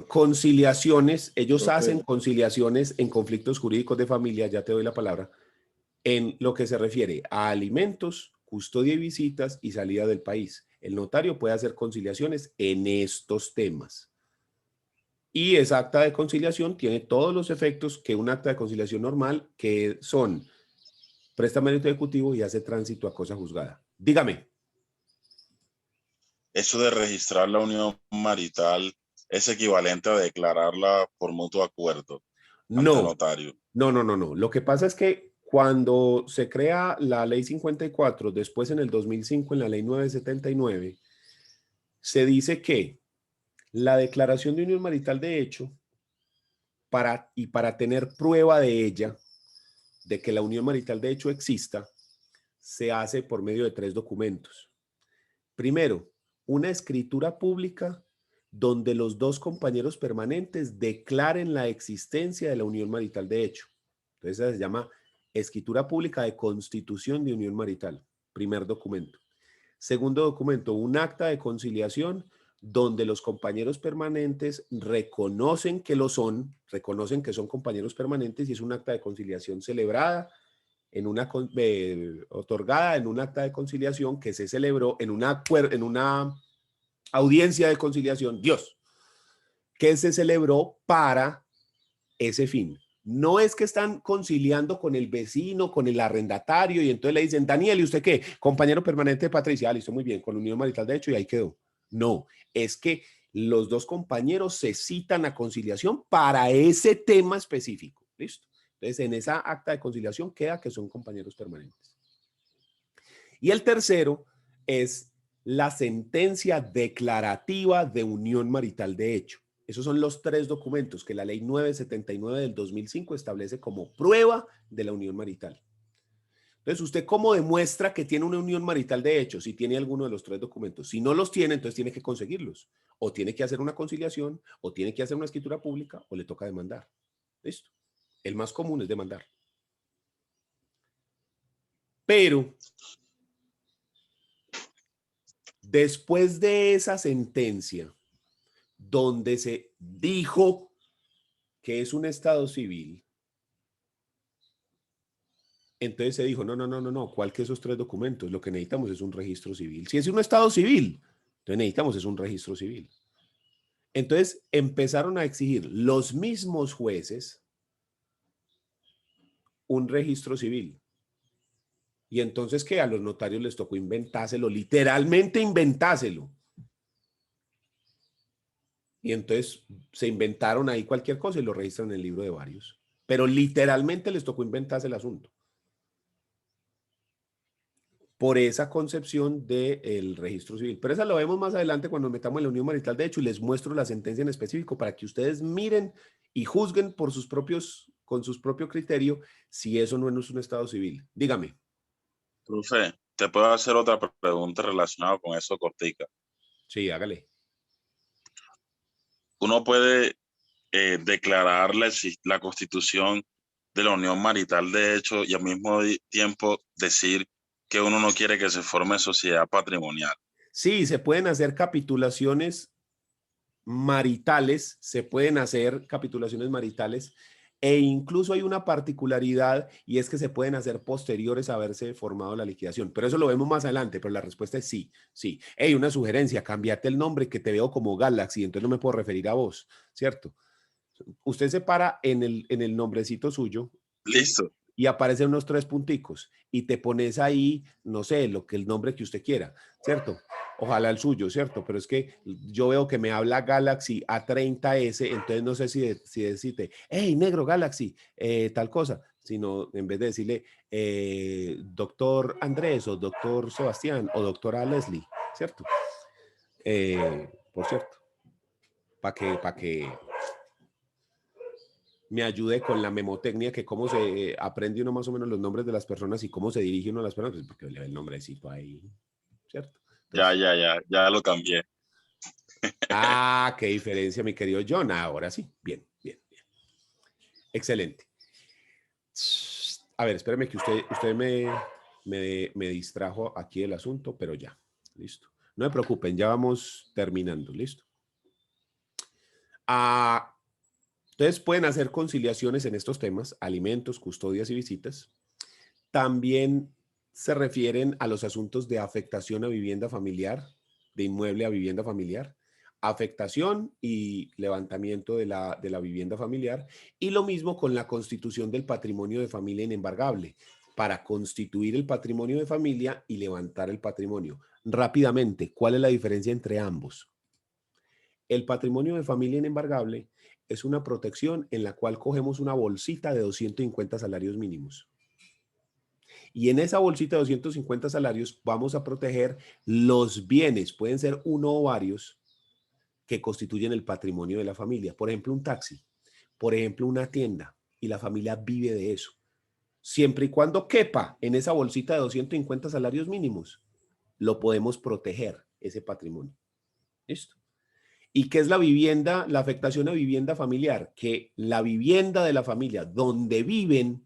Speaker 1: Conciliaciones, ellos hacen conciliaciones en conflictos jurídicos de familia, ya te doy la palabra, en lo que se refiere a alimentos, custodia y visitas y salida del país. El notario puede hacer conciliaciones en estos temas. Y esa acta de conciliación tiene todos los efectos que un acta de conciliación normal, que son presta mérito ejecutivo y hace tránsito a cosa juzgada. Dígame.
Speaker 3: Eso de registrar la unión marital es equivalente a declararla por mutuo acuerdo ante
Speaker 1: No,
Speaker 3: notario.
Speaker 1: no. Lo que pasa es que Cuando se crea la ley 54, después en el 2005 en la ley 979, se dice que la declaración de unión marital de hecho, para tener prueba de ella, de que la unión marital de hecho exista, se hace por medio de 3 documentos. Primero, una escritura pública donde los 2 compañeros permanentes declaren la existencia de la unión marital de hecho. Entonces, esa se llama escritura pública de constitución de unión marital. Primer documento. Segundo documento, un acta de conciliación donde los compañeros permanentes reconocen que lo son, reconocen que son compañeros permanentes y es un acta de conciliación celebrada en una otorgada en un acta de conciliación que se celebró en una audiencia de conciliación, que se celebró para ese fin. No es que están conciliando con el vecino, con el arrendatario, y entonces le dicen, Daniel, ¿y usted qué? Compañero permanente de Patricia, listo, muy bien, con unión marital de hecho, y ahí quedó. No, es que los 2 compañeros se citan a conciliación para ese tema específico, listo. Entonces, en esa acta de conciliación queda que son compañeros permanentes. Y el tercero es la sentencia declarativa de unión marital de hecho. Esos son los 3 documentos que la ley 979 del 2005 establece como prueba de la unión marital. Entonces, ¿usted cómo demuestra que tiene una unión marital de hecho? Si tiene alguno de los 3 documentos. Si no los tiene, entonces tiene que conseguirlos. O tiene que hacer una conciliación, o tiene que hacer una escritura pública, o le toca demandar. ¿Listo? El más común es demandar. Pero después de esa sentencia, donde se dijo que es un estado civil, entonces se dijo, no, ¿cuál que esos 3 documentos? Lo que necesitamos es un registro civil. Si es un estado civil, entonces necesitamos es un registro civil. Entonces empezaron a exigir los mismos jueces un registro civil. Y entonces, ¿qué? A los notarios les tocó inventárselo, literalmente inventárselo. Y entonces se inventaron ahí cualquier cosa y lo registran en el libro de varios. Pero literalmente les tocó inventarse el asunto. Por esa concepción del registro civil. Pero esa lo vemos más adelante cuando metamos en la unión marital de hecho y les muestro la sentencia en específico para que ustedes miren y juzguen por sus propios, con sus propios criterios si eso no es un estado civil. Dígame.
Speaker 3: Profe, te puedo hacer otra pregunta relacionada con eso, cortica.
Speaker 1: Sí, hágale.
Speaker 3: Uno puede declarar la constitución de la unión marital de hecho y al mismo tiempo decir que uno no quiere que se forme sociedad patrimonial.
Speaker 1: Sí, se pueden hacer capitulaciones maritales, e incluso hay una particularidad y es que se pueden hacer posteriores a haberse formado la liquidación, pero eso lo vemos más adelante, pero la respuesta es sí, sí. Hey, una sugerencia, cámbiate el nombre que te veo como Galaxy, entonces no me puedo referir a vos, ¿cierto? Usted se para en el nombrecito suyo.
Speaker 3: Listo.
Speaker 1: Y aparecen unos 3 punticos y te pones ahí, no sé, el nombre que usted quiera, ¿cierto? Ojalá el suyo, ¿cierto? Pero es que yo veo que me habla Galaxy A30S, entonces no sé si decirte, hey, negro Galaxy, tal cosa, sino en vez de decirle doctor Andrés o doctor Sebastián o doctora Leslie, ¿cierto? Por cierto, para que me ayude con la memotecnia, que cómo se aprende uno más o menos los nombres de las personas y cómo se dirige uno a las personas, pues porque le ve el nombrecito ahí, ¿cierto? Entonces,
Speaker 3: Ya lo cambié.
Speaker 1: Ah, qué diferencia, mi querido John. Ahora sí, bien. Excelente. A ver, espérame que usted me distrajo aquí el asunto, pero ya, listo. No se preocupen, ya vamos terminando, listo. Entonces pueden hacer conciliaciones en estos temas, alimentos, custodias y visitas. También se refieren a los asuntos de afectación a vivienda familiar, de inmueble a vivienda familiar, afectación y levantamiento de la vivienda familiar, y lo mismo con la constitución del patrimonio de familia inembargable, para constituir el patrimonio de familia y levantar el patrimonio. Rápidamente, ¿cuál es la diferencia entre ambos? El patrimonio de familia inembargable es una protección en la cual cogemos una bolsita de 250 salarios mínimos. Y en esa bolsita de 250 salarios vamos a proteger los bienes, pueden ser uno o varios, que constituyen el patrimonio de la familia. Por ejemplo, un taxi, por ejemplo, una tienda, y la familia vive de eso. Siempre y cuando quepa en esa bolsita de 250 salarios mínimos, lo podemos proteger, ese patrimonio. ¿Listo? ¿Y qué es la vivienda? La afectación a vivienda familiar, que la vivienda de la familia donde viven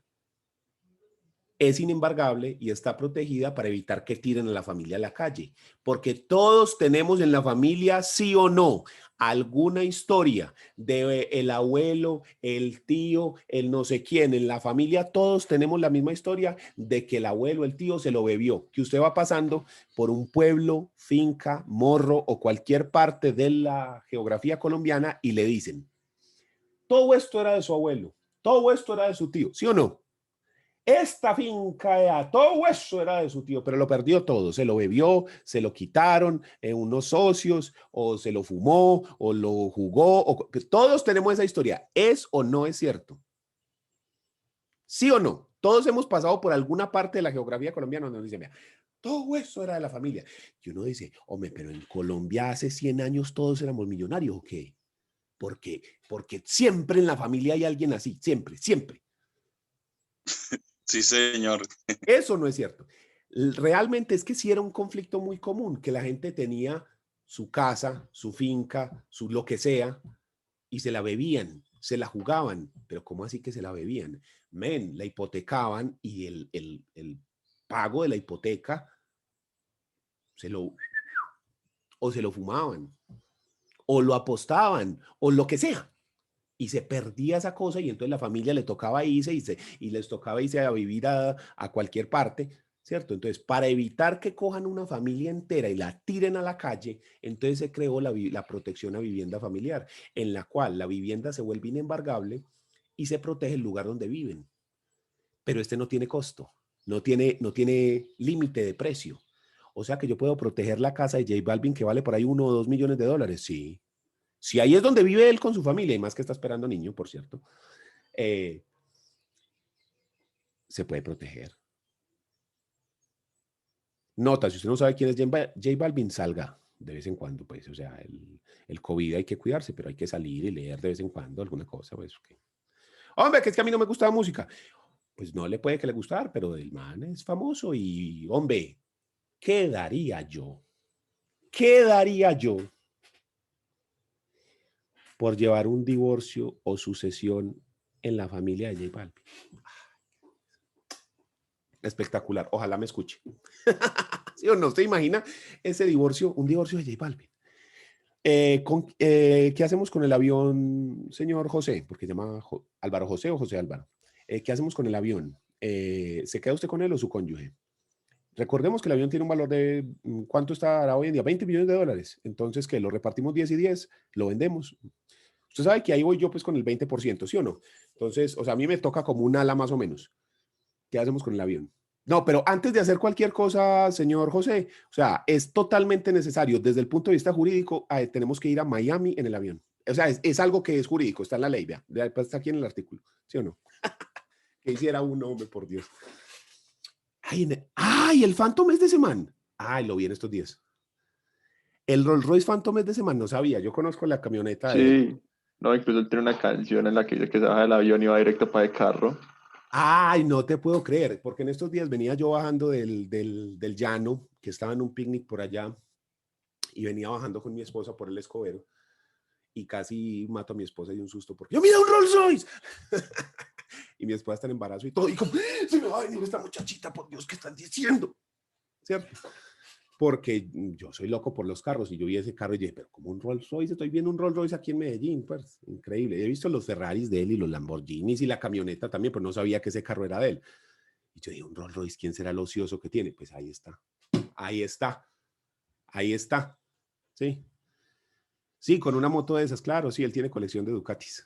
Speaker 1: es inembargable y está protegida para evitar que tiren a la familia a la calle. Porque todos tenemos en la familia, sí o no, alguna historia de el abuelo, el tío, el no sé quién. En la familia todos tenemos la misma historia de que el abuelo, el tío se lo bebió. Que usted va pasando por un pueblo, finca, morro o cualquier parte de la geografía colombiana y le dicen, todo esto era de su abuelo, todo esto era de su tío, ¿sí o no? Esta finca, todo eso era de su tío, pero lo perdió todo. Se lo bebió, se lo quitaron unos socios, o se lo fumó, o lo jugó. Todos tenemos esa historia. ¿Es o no es cierto? ¿Sí o no? Todos hemos pasado por alguna parte de la geografía colombiana donde nos dice, mira, todo eso era de la familia. Y uno dice, hombre, pero en Colombia hace 100 años todos éramos millonarios, ¿o qué? Porque siempre en la familia hay alguien así, siempre, siempre.
Speaker 3: Sí, señor.
Speaker 1: Eso no es cierto. Realmente es que sí era un conflicto muy común, que la gente tenía su casa, su finca, su lo que sea, y se la bebían, se la jugaban. Pero ¿cómo así que se la bebían? Men, la hipotecaban y el pago de la hipoteca se lo fumaban, o lo apostaban, o lo que sea. Y se perdía esa cosa y entonces la familia le tocaba irse y les tocaba irse a vivir a cualquier parte, ¿cierto? Entonces, para evitar que cojan una familia entera y la tiren a la calle, entonces se creó la protección a vivienda familiar, en la cual la vivienda se vuelve inembargable y se protege el lugar donde viven. Pero este no tiene costo, no tiene límite de precio. O sea que yo puedo proteger la casa de J Balvin que vale por ahí 1 o 2 millones de dólares, sí. Si ahí es donde vive él con su familia, y más que está esperando niño, por cierto, se puede proteger. Nota, si usted no sabe quién es J Balvin, salga de vez en cuando, pues, o sea, el COVID hay que cuidarse, pero hay que salir y leer de vez en cuando alguna cosa, pues, okay. Hombre, que es que a mí no me gusta la música. Pues no le puede que le gustar, pero el man es famoso y, hombre, ¿qué daría yo? ¿Qué daría yo por llevar un divorcio o sucesión en la familia de J Balvin? Espectacular, ojalá me escuche. ¿Sí o no? ¿Usted imagina ese divorcio, un divorcio de J Balvin? ¿Qué hacemos con el avión, señor José? Porque se llama Álvaro José o José Álvaro. ¿Qué hacemos con el avión? ¿Se queda usted con él o su cónyuge? Recordemos que el avión tiene un valor de, ¿cuánto estará hoy en día? 20 millones de dólares. Entonces, ¿qué? Lo repartimos 10 y 10, lo vendemos. Usted sabe que ahí voy yo pues con el 20%, ¿sí o no? Entonces, o sea, a mí me toca como un ala más o menos. ¿Qué hacemos con el avión? No, pero antes de hacer cualquier cosa, señor José, o sea, es totalmente necesario desde el punto de vista jurídico, tenemos que ir a Miami en el avión. O sea, es algo que es jurídico, está en la ley, vea, está aquí en el artículo, ¿sí o no? ¿Qué hiciera un hombre, por Dios? Ay, el Phantom es de ese man. Ay, lo vi en estos días. El Rolls Royce Phantom es de ese man, no sabía. Yo conozco la camioneta de él.
Speaker 2: Sí, no, incluso él tiene una canción en la que dice que se baja del avión y va directo para el carro.
Speaker 1: Ay, no te puedo creer, porque en estos días venía yo bajando del llano, que estaba en un picnic por allá, y venía bajando con mi esposa por el Escobero, y casi mato a mi esposa de un susto, porque yo, mira un Rolls Royce. Y mi esposa está en embarazo y todo, y como, se me va a venir esta muchachita, por Dios, ¿qué están diciendo? ¿Cierto? Porque yo soy loco por los carros y yo vi ese carro y dije, pero como un Rolls Royce, estoy viendo un Rolls Royce aquí en Medellín, pues increíble. He visto los Ferraris de él y los Lamborghinis y la camioneta también, pero no sabía que ese carro era de él. Y yo dije, un Rolls Royce, ¿quién será el ocioso que tiene? Pues ahí está, ahí está, ahí está, sí. Sí, con una moto de esas, claro, sí, él tiene colección de Ducatis.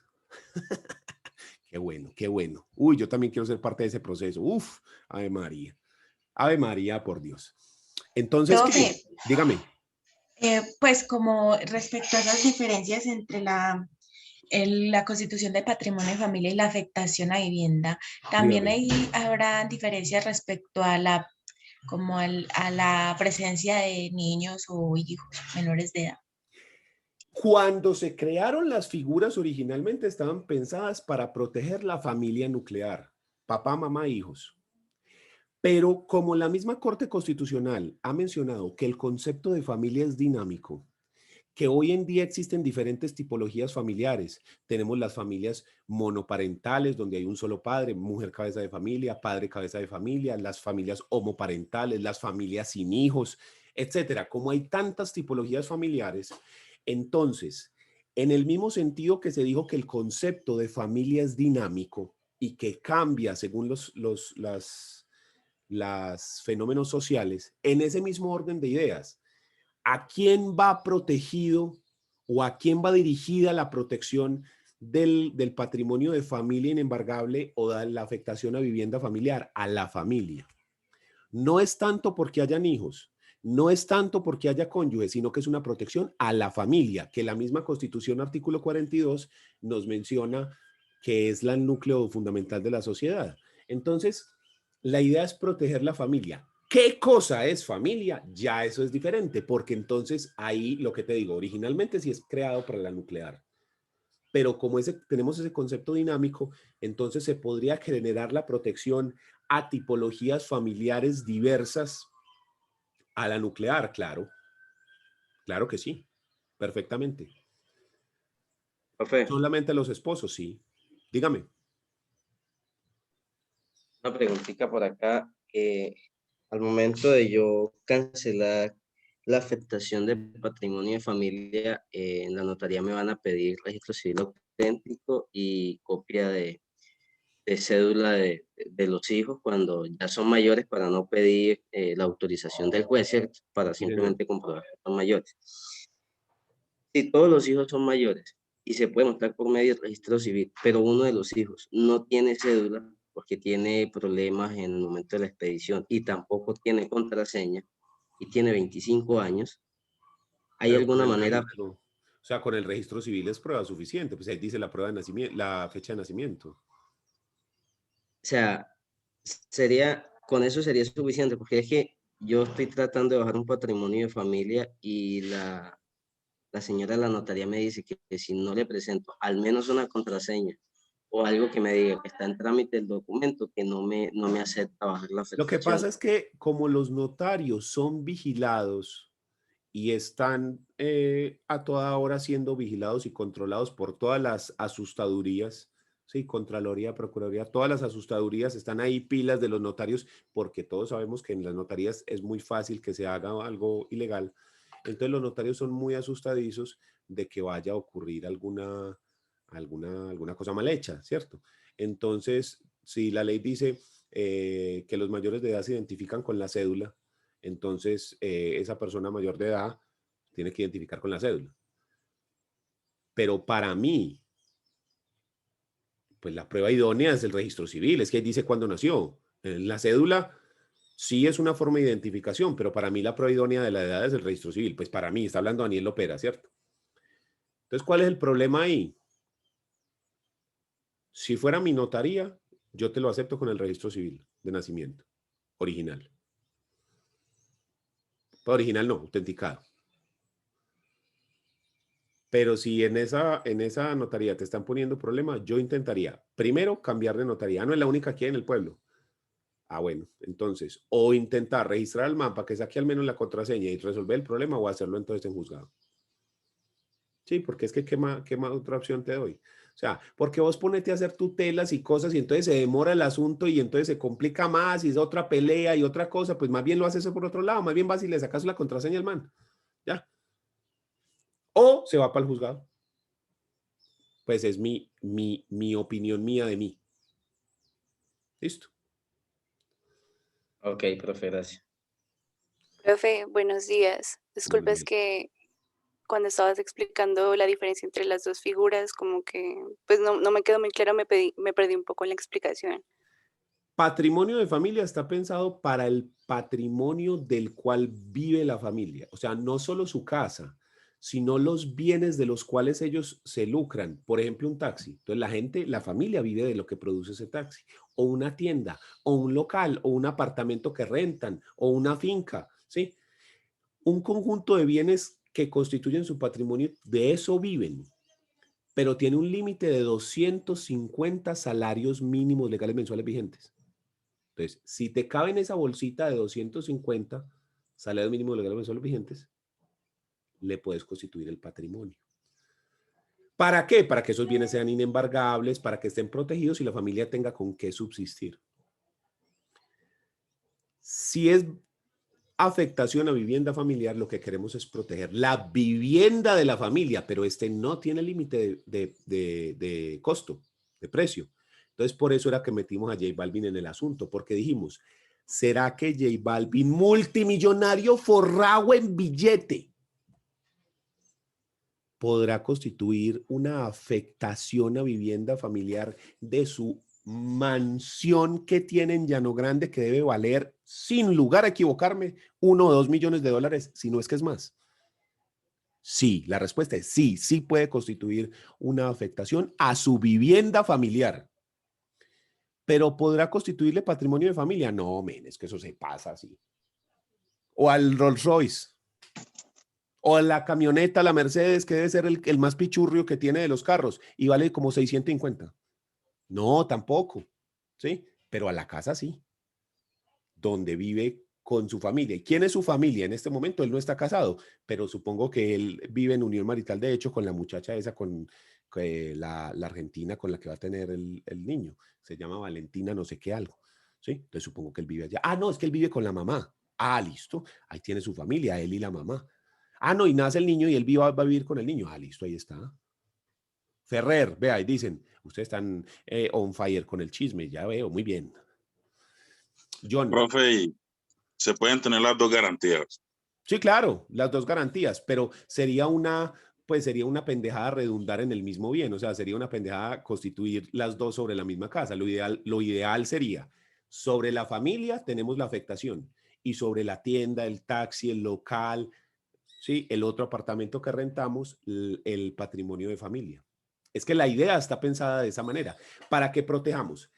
Speaker 1: Qué bueno, qué bueno. Uy, yo también quiero ser parte de ese proceso. Uf, Ave María, por Dios. Entonces, ¿qué? Dígame.
Speaker 4: Pues como respecto a esas diferencias entre la La constitución de patrimonio de familia y la afectación a vivienda, también
Speaker 1: Dígame.
Speaker 4: ahí habrá diferencias respecto a la, a la presencia de niños o hijos menores de edad.
Speaker 1: Cuando se crearon las figuras originalmente estaban pensadas para proteger la familia nuclear, papá, mamá, hijos. Pero como la misma Corte Constitucional ha mencionado que el concepto de familia es dinámico, que hoy en día existen diferentes tipologías familiares. Tenemos las familias monoparentales, donde hay un solo padre, mujer cabeza de familia, padre cabeza de familia, las familias homoparentales, las familias sin hijos, etcétera. Como hay tantas tipologías familiares, entonces, en el mismo sentido que se dijo que el concepto de familia es dinámico y que cambia según las fenómenos sociales, en ese mismo orden de ideas, ¿a quién va protegido o a quién va dirigida la protección del patrimonio de familia inembargable o de la afectación a vivienda familiar? A la familia. No es tanto porque hayan hijos, no es tanto porque haya cónyuges, sino que es una protección a la familia, que la misma Constitución, artículo 42, nos menciona que es el núcleo fundamental de la sociedad. Entonces, la idea es proteger la familia. ¿Qué cosa es familia? Ya eso es diferente, porque entonces ahí lo que te digo, originalmente sí es creado para la nuclear, pero como tenemos ese concepto dinámico, entonces se podría generar la protección a tipologías familiares diversas a la nuclear, claro, claro que sí, perfectamente.
Speaker 6: Profe,
Speaker 1: Solamente a los esposos, sí. Dígame.
Speaker 6: una preguntita por acá. Al momento de yo cancelar la afectación de patrimonio de familia, en la notaría me van a pedir registro civil auténtico y copia de cédula de los hijos cuando ya son mayores para no pedir la autorización del juez, ¿cierto? Para
Speaker 1: Sí, señor.
Speaker 6: simplemente comprobar que son mayores. Si todos los hijos son mayores y se puede mostrar por medio del registro civil, pero uno de los hijos no tiene cédula porque tiene problemas en el momento de la expedición y tampoco tiene contraseña y tiene 25 años, ¿hay
Speaker 1: Pero con
Speaker 6: alguna
Speaker 1: el
Speaker 6: manera?
Speaker 1: registro, o sea, con el registro civil es prueba suficiente, pues ahí dice la prueba de nacimiento, la fecha de nacimiento.
Speaker 6: O sea, con eso sería suficiente, porque es que yo estoy tratando de bajar un patrimonio de familia y la señora de la notaría me dice que si no le presento al menos una contraseña o algo que me diga que está en trámite el documento, que no me acepta bajar la
Speaker 1: Lo que pasa
Speaker 6: afectación.
Speaker 1: es que como los notarios son vigilados y están a toda hora siendo vigilados y controlados por todas las asustadurías, sí, Contraloría, Procuraduría, todas las asustadurías están ahí pilas de los notarios, porque todos sabemos que en las notarías es muy fácil que se haga algo ilegal. Entonces los notarios son muy asustadizos de que vaya a ocurrir alguna cosa mal hecha, ¿cierto? Entonces, si la ley dice que los mayores de edad se identifican con la cédula, entonces esa persona mayor de edad tiene que identificar con la cédula. Pero para mí, pues la prueba idónea es el registro civil, es que ahí dice cuándo nació. En la cédula sí es una forma de identificación, pero para mí la prueba idónea de la edad es el registro civil. Pues para mí, está hablando Daniel Lopera, ¿cierto? Entonces, ¿cuál es el problema ahí? Si fuera mi notaría, yo te lo acepto con el registro civil de nacimiento, original. Original no, autenticado. Pero si en esa notaría te están poniendo problemas, yo intentaría primero cambiar de notaría. No es la única que hay en el pueblo. Ah, bueno, entonces, o intentar registrar al man para que saque al menos la contraseña y resolver el problema, o hacerlo entonces en juzgado. Sí, porque es que ¿qué más otra opción te doy? O sea, porque vos ponete a hacer tutelas y cosas y entonces se demora el asunto y entonces se complica más y es otra pelea y otra cosa, pues más bien lo haces eso por otro lado, más bien vas y le sacas la contraseña al man, ya. O se va para el juzgado. Pues es mi opinión mía de mí. Listo.
Speaker 6: Ok, profe, gracias.
Speaker 7: Profe, buenos días. Disculpe, es
Speaker 1: Buenos
Speaker 7: que cuando estabas explicando la diferencia entre las dos figuras, como que pues no me quedó muy claro, me perdí un poco en la explicación.
Speaker 1: Patrimonio de familia está pensado para el patrimonio del cual vive la familia. O sea, no solo su casa, sino los bienes de los cuales ellos se lucran. Por ejemplo, un taxi. Entonces la gente, la familia vive de lo que produce ese taxi. O una tienda, o un local, o un apartamento que rentan, o una finca, ¿sí? Un conjunto de bienes que constituyen su patrimonio, de eso viven, pero tiene un límite de 250 salarios mínimos legales mensuales vigentes. Entonces, si te cabe en esa bolsita de 250 salarios mínimos legales mensuales vigentes, le puedes constituir el patrimonio. ¿Para qué? Para que esos bienes sean inembargables, para que estén protegidos y la familia tenga con qué subsistir. Si es afectación a vivienda familiar, lo que queremos es proteger la vivienda de la familia, pero este no tiene límite de costo, de precio. Entonces, por eso era que metimos a J Balvin en el asunto, porque dijimos, ¿será que J Balvin, multimillonario forrado en billete, podrá constituir una afectación a vivienda familiar de su mansión que tiene en Llano Grande, que debe valer, sin lugar a equivocarme, 1 o 2 millones de dólares, si no es que es más? Sí, la respuesta es sí, sí puede constituir una afectación a su vivienda familiar. ¿Pero podrá constituirle patrimonio de familia? No, men, es que eso se pasa así. O al Rolls Royce. O a la camioneta, la Mercedes, que debe ser el más pichurrio que tiene de los carros y vale como 650. No, tampoco, ¿sí? Pero a la casa sí, donde vive con su familia. ¿Y quién es su familia? En este momento él no está casado, pero supongo que él vive en unión marital, de hecho, con la muchacha esa, con la argentina con la que va a tener el niño. Se llama Valentina no sé qué algo, ¿sí? Entonces supongo que él vive allá. Ah, no, es que él vive con la mamá. Ah, listo, ahí tiene su familia, él y la mamá. Ah, no, y nace el niño y él va a vivir con el niño. Ah, listo, ahí está. Ferrer, vea, ahí dicen, ustedes están on fire con el chisme, ya veo, muy bien. John.
Speaker 3: Profe, ¿se pueden tener las dos garantías?
Speaker 1: Sí, claro, las dos garantías, pero sería una pendejada redundar en el mismo bien, o sea, sería una pendejada constituir las dos sobre la misma casa. Lo ideal sería, sobre la familia tenemos la afectación y sobre la tienda, el taxi, el local, ¿sí? El otro apartamento que rentamos, el patrimonio de familia. Es que la idea está pensada de esa manera, para que protejamos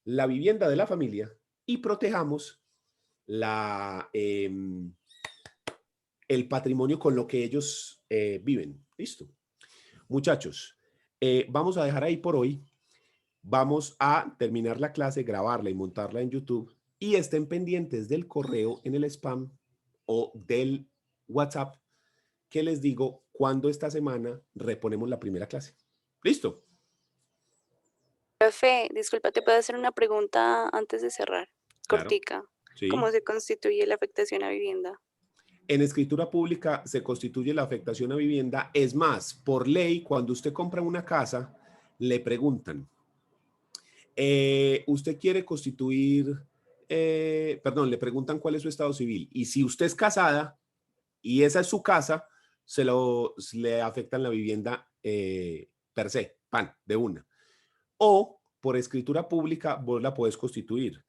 Speaker 1: la vivienda de la familia y protejamos el patrimonio con lo que ellos viven. Listo. Muchachos, vamos a dejar ahí por hoy. Vamos a terminar la clase, grabarla y montarla en YouTube. Y estén pendientes del correo en el spam o del WhatsApp que les digo cuando esta semana reponemos la primera clase. ¿Listo?
Speaker 7: Profe, disculpa, ¿te puedo hacer una pregunta antes de cerrar?
Speaker 1: Claro.
Speaker 7: Cortica.
Speaker 1: Sí.
Speaker 7: ¿Cómo se constituye la afectación a vivienda?
Speaker 1: En escritura pública se constituye la afectación a vivienda. Es más, por ley, cuando usted compra una casa, le preguntan, ¿usted quiere constituir, le preguntan cuál es su estado civil? Y si usted es casada y esa es su casa, le afectan la vivienda per se, de una. O por escritura pública vos la puedes constituir.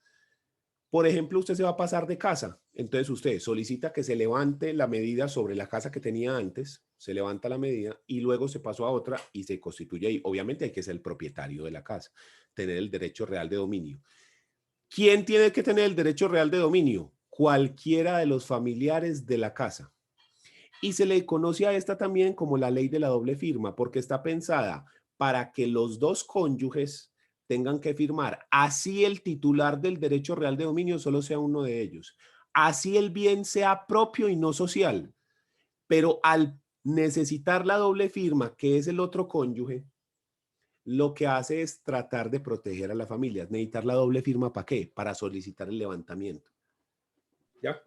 Speaker 1: Por ejemplo, usted se va a pasar de casa, entonces usted solicita que se levante la medida sobre la casa que tenía antes, se levanta la medida y luego se pasó a otra y se constituye ahí. Obviamente hay que ser el propietario de la casa, tener el derecho real de dominio. ¿Quién tiene que tener el derecho real de dominio? Cualquiera de los familiares de la casa. Y se le conoce a esta también como la ley de la doble firma, porque está pensada para que los dos cónyuges tengan que firmar, así el titular del derecho real de dominio solo sea uno de ellos, así el bien sea propio y no social, pero al necesitar la doble firma, que es el otro cónyuge, lo que hace es tratar de proteger a la familia. Necesitar la doble firma, ¿para qué? Para solicitar el levantamiento. ¿Ya?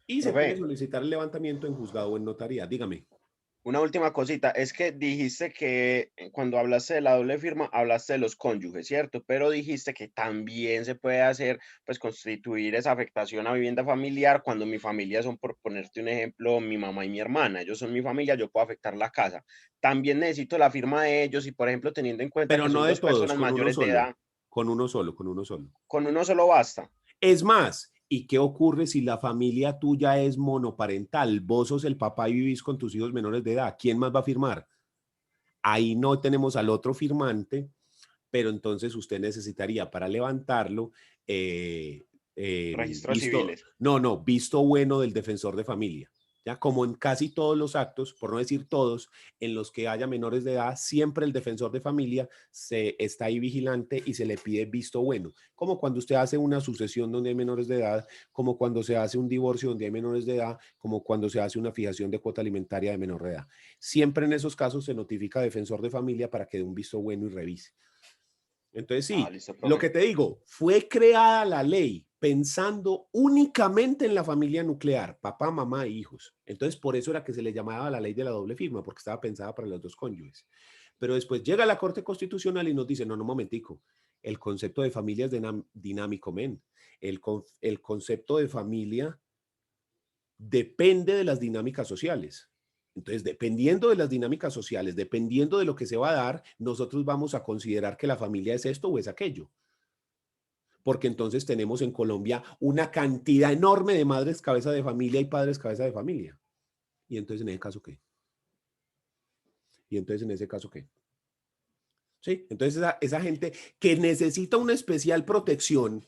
Speaker 1: Y se puede solicitar el levantamiento en juzgado o en notaría. Dígame.
Speaker 5: Una última cosita, es que dijiste que cuando hablaste de la doble firma, hablaste de los cónyuges, ¿cierto? Pero dijiste que también se puede hacer, pues, constituir esa afectación a vivienda familiar cuando mi familia son, por ponerte un ejemplo, mi mamá y mi hermana. Ellos son mi familia, yo puedo afectar la casa. También necesito la firma de ellos y, por ejemplo, teniendo en cuenta
Speaker 1: pero
Speaker 5: que
Speaker 1: no
Speaker 5: son
Speaker 1: de
Speaker 5: dos
Speaker 1: todos,
Speaker 5: personas mayores de edad.
Speaker 1: Con uno solo.
Speaker 5: Con uno solo basta.
Speaker 1: Es más, ¿Y qué ocurre si la familia tuya es monoparental? Vos sos el papá y vivís con tus hijos menores de edad. ¿Quién más va a firmar? Ahí no tenemos al otro firmante, pero entonces usted necesitaría para levantarlo
Speaker 5: Registros civiles.
Speaker 1: visto bueno del defensor de familia. Ya como en casi todos los actos, por no decir todos, en los que haya menores de edad, siempre el defensor de familia está ahí vigilante y se le pide visto bueno. Como cuando usted hace una sucesión donde hay menores de edad, como cuando se hace un divorcio donde hay menores de edad, como cuando se hace una fijación de cuota alimentaria de menor de edad. Siempre en esos casos se notifica al defensor de familia para que dé un visto bueno y revise. Entonces sí,
Speaker 5: listo,
Speaker 1: lo que te digo, fue creada la ley pensando únicamente en la familia nuclear, papá, mamá e hijos. Entonces por eso era que se le llamaba la ley de la doble firma, porque estaba pensada para los dos cónyuges. Pero después llega la Corte Constitucional y nos dice, no, momentico, el concepto de familia es dinámico, men. El concepto de familia depende de las dinámicas sociales. Entonces, dependiendo de las dinámicas sociales, dependiendo de lo que se va a dar, nosotros vamos a considerar que la familia es esto o es aquello. Porque entonces tenemos en Colombia una cantidad enorme de madres cabeza de familia y padres cabeza de familia. ¿Y entonces en ese caso qué? ¿Y entonces en ese caso qué? Sí, entonces esa gente que necesita una especial protección,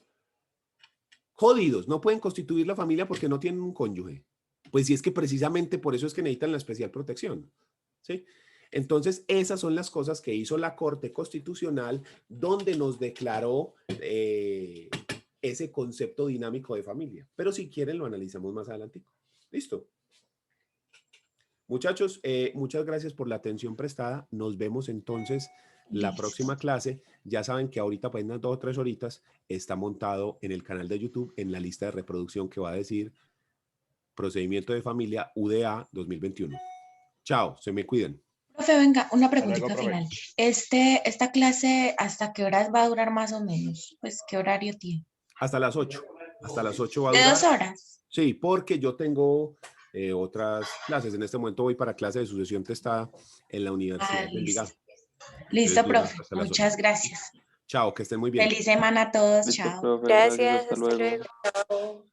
Speaker 1: jodidos, no pueden constituir la familia porque no tienen un cónyuge. Pues sí, es que precisamente por eso es que necesitan la especial protección, ¿sí? Entonces, esas son las cosas que hizo la Corte Constitucional, donde nos declaró ese concepto dinámico de familia. Pero si quieren, lo analizamos más adelante. ¿Listo? Muchachos, muchas gracias por la atención prestada. Nos vemos entonces la próxima clase. Ya saben que ahorita, pues, unas 2 o 3 horitas, está montado en el canal de YouTube, en la lista de reproducción que va a decir Procedimiento de Familia UDA 2021. Chao, se me cuidan.
Speaker 4: Profe, venga, una preguntita
Speaker 5: luego, profe.
Speaker 4: final. ¿Esta clase hasta qué horas va a durar más o menos? Pues, ¿qué horario tiene?
Speaker 1: Hasta las 8. Hasta las 8 va a
Speaker 4: ¿De
Speaker 1: durar.
Speaker 4: 2 horas?
Speaker 1: Sí, porque yo tengo otras clases. En este momento voy para clase de sucesión testada en la Universidad de Envigado.
Speaker 4: Listo, profe. Muchas gracias.
Speaker 1: Chao, que estén muy bien.
Speaker 4: Feliz semana a todos.
Speaker 2: Listo,
Speaker 4: Chao.
Speaker 2: profe,
Speaker 7: Gracias,
Speaker 2: hasta
Speaker 7: hasta
Speaker 2: luego.
Speaker 7: luego.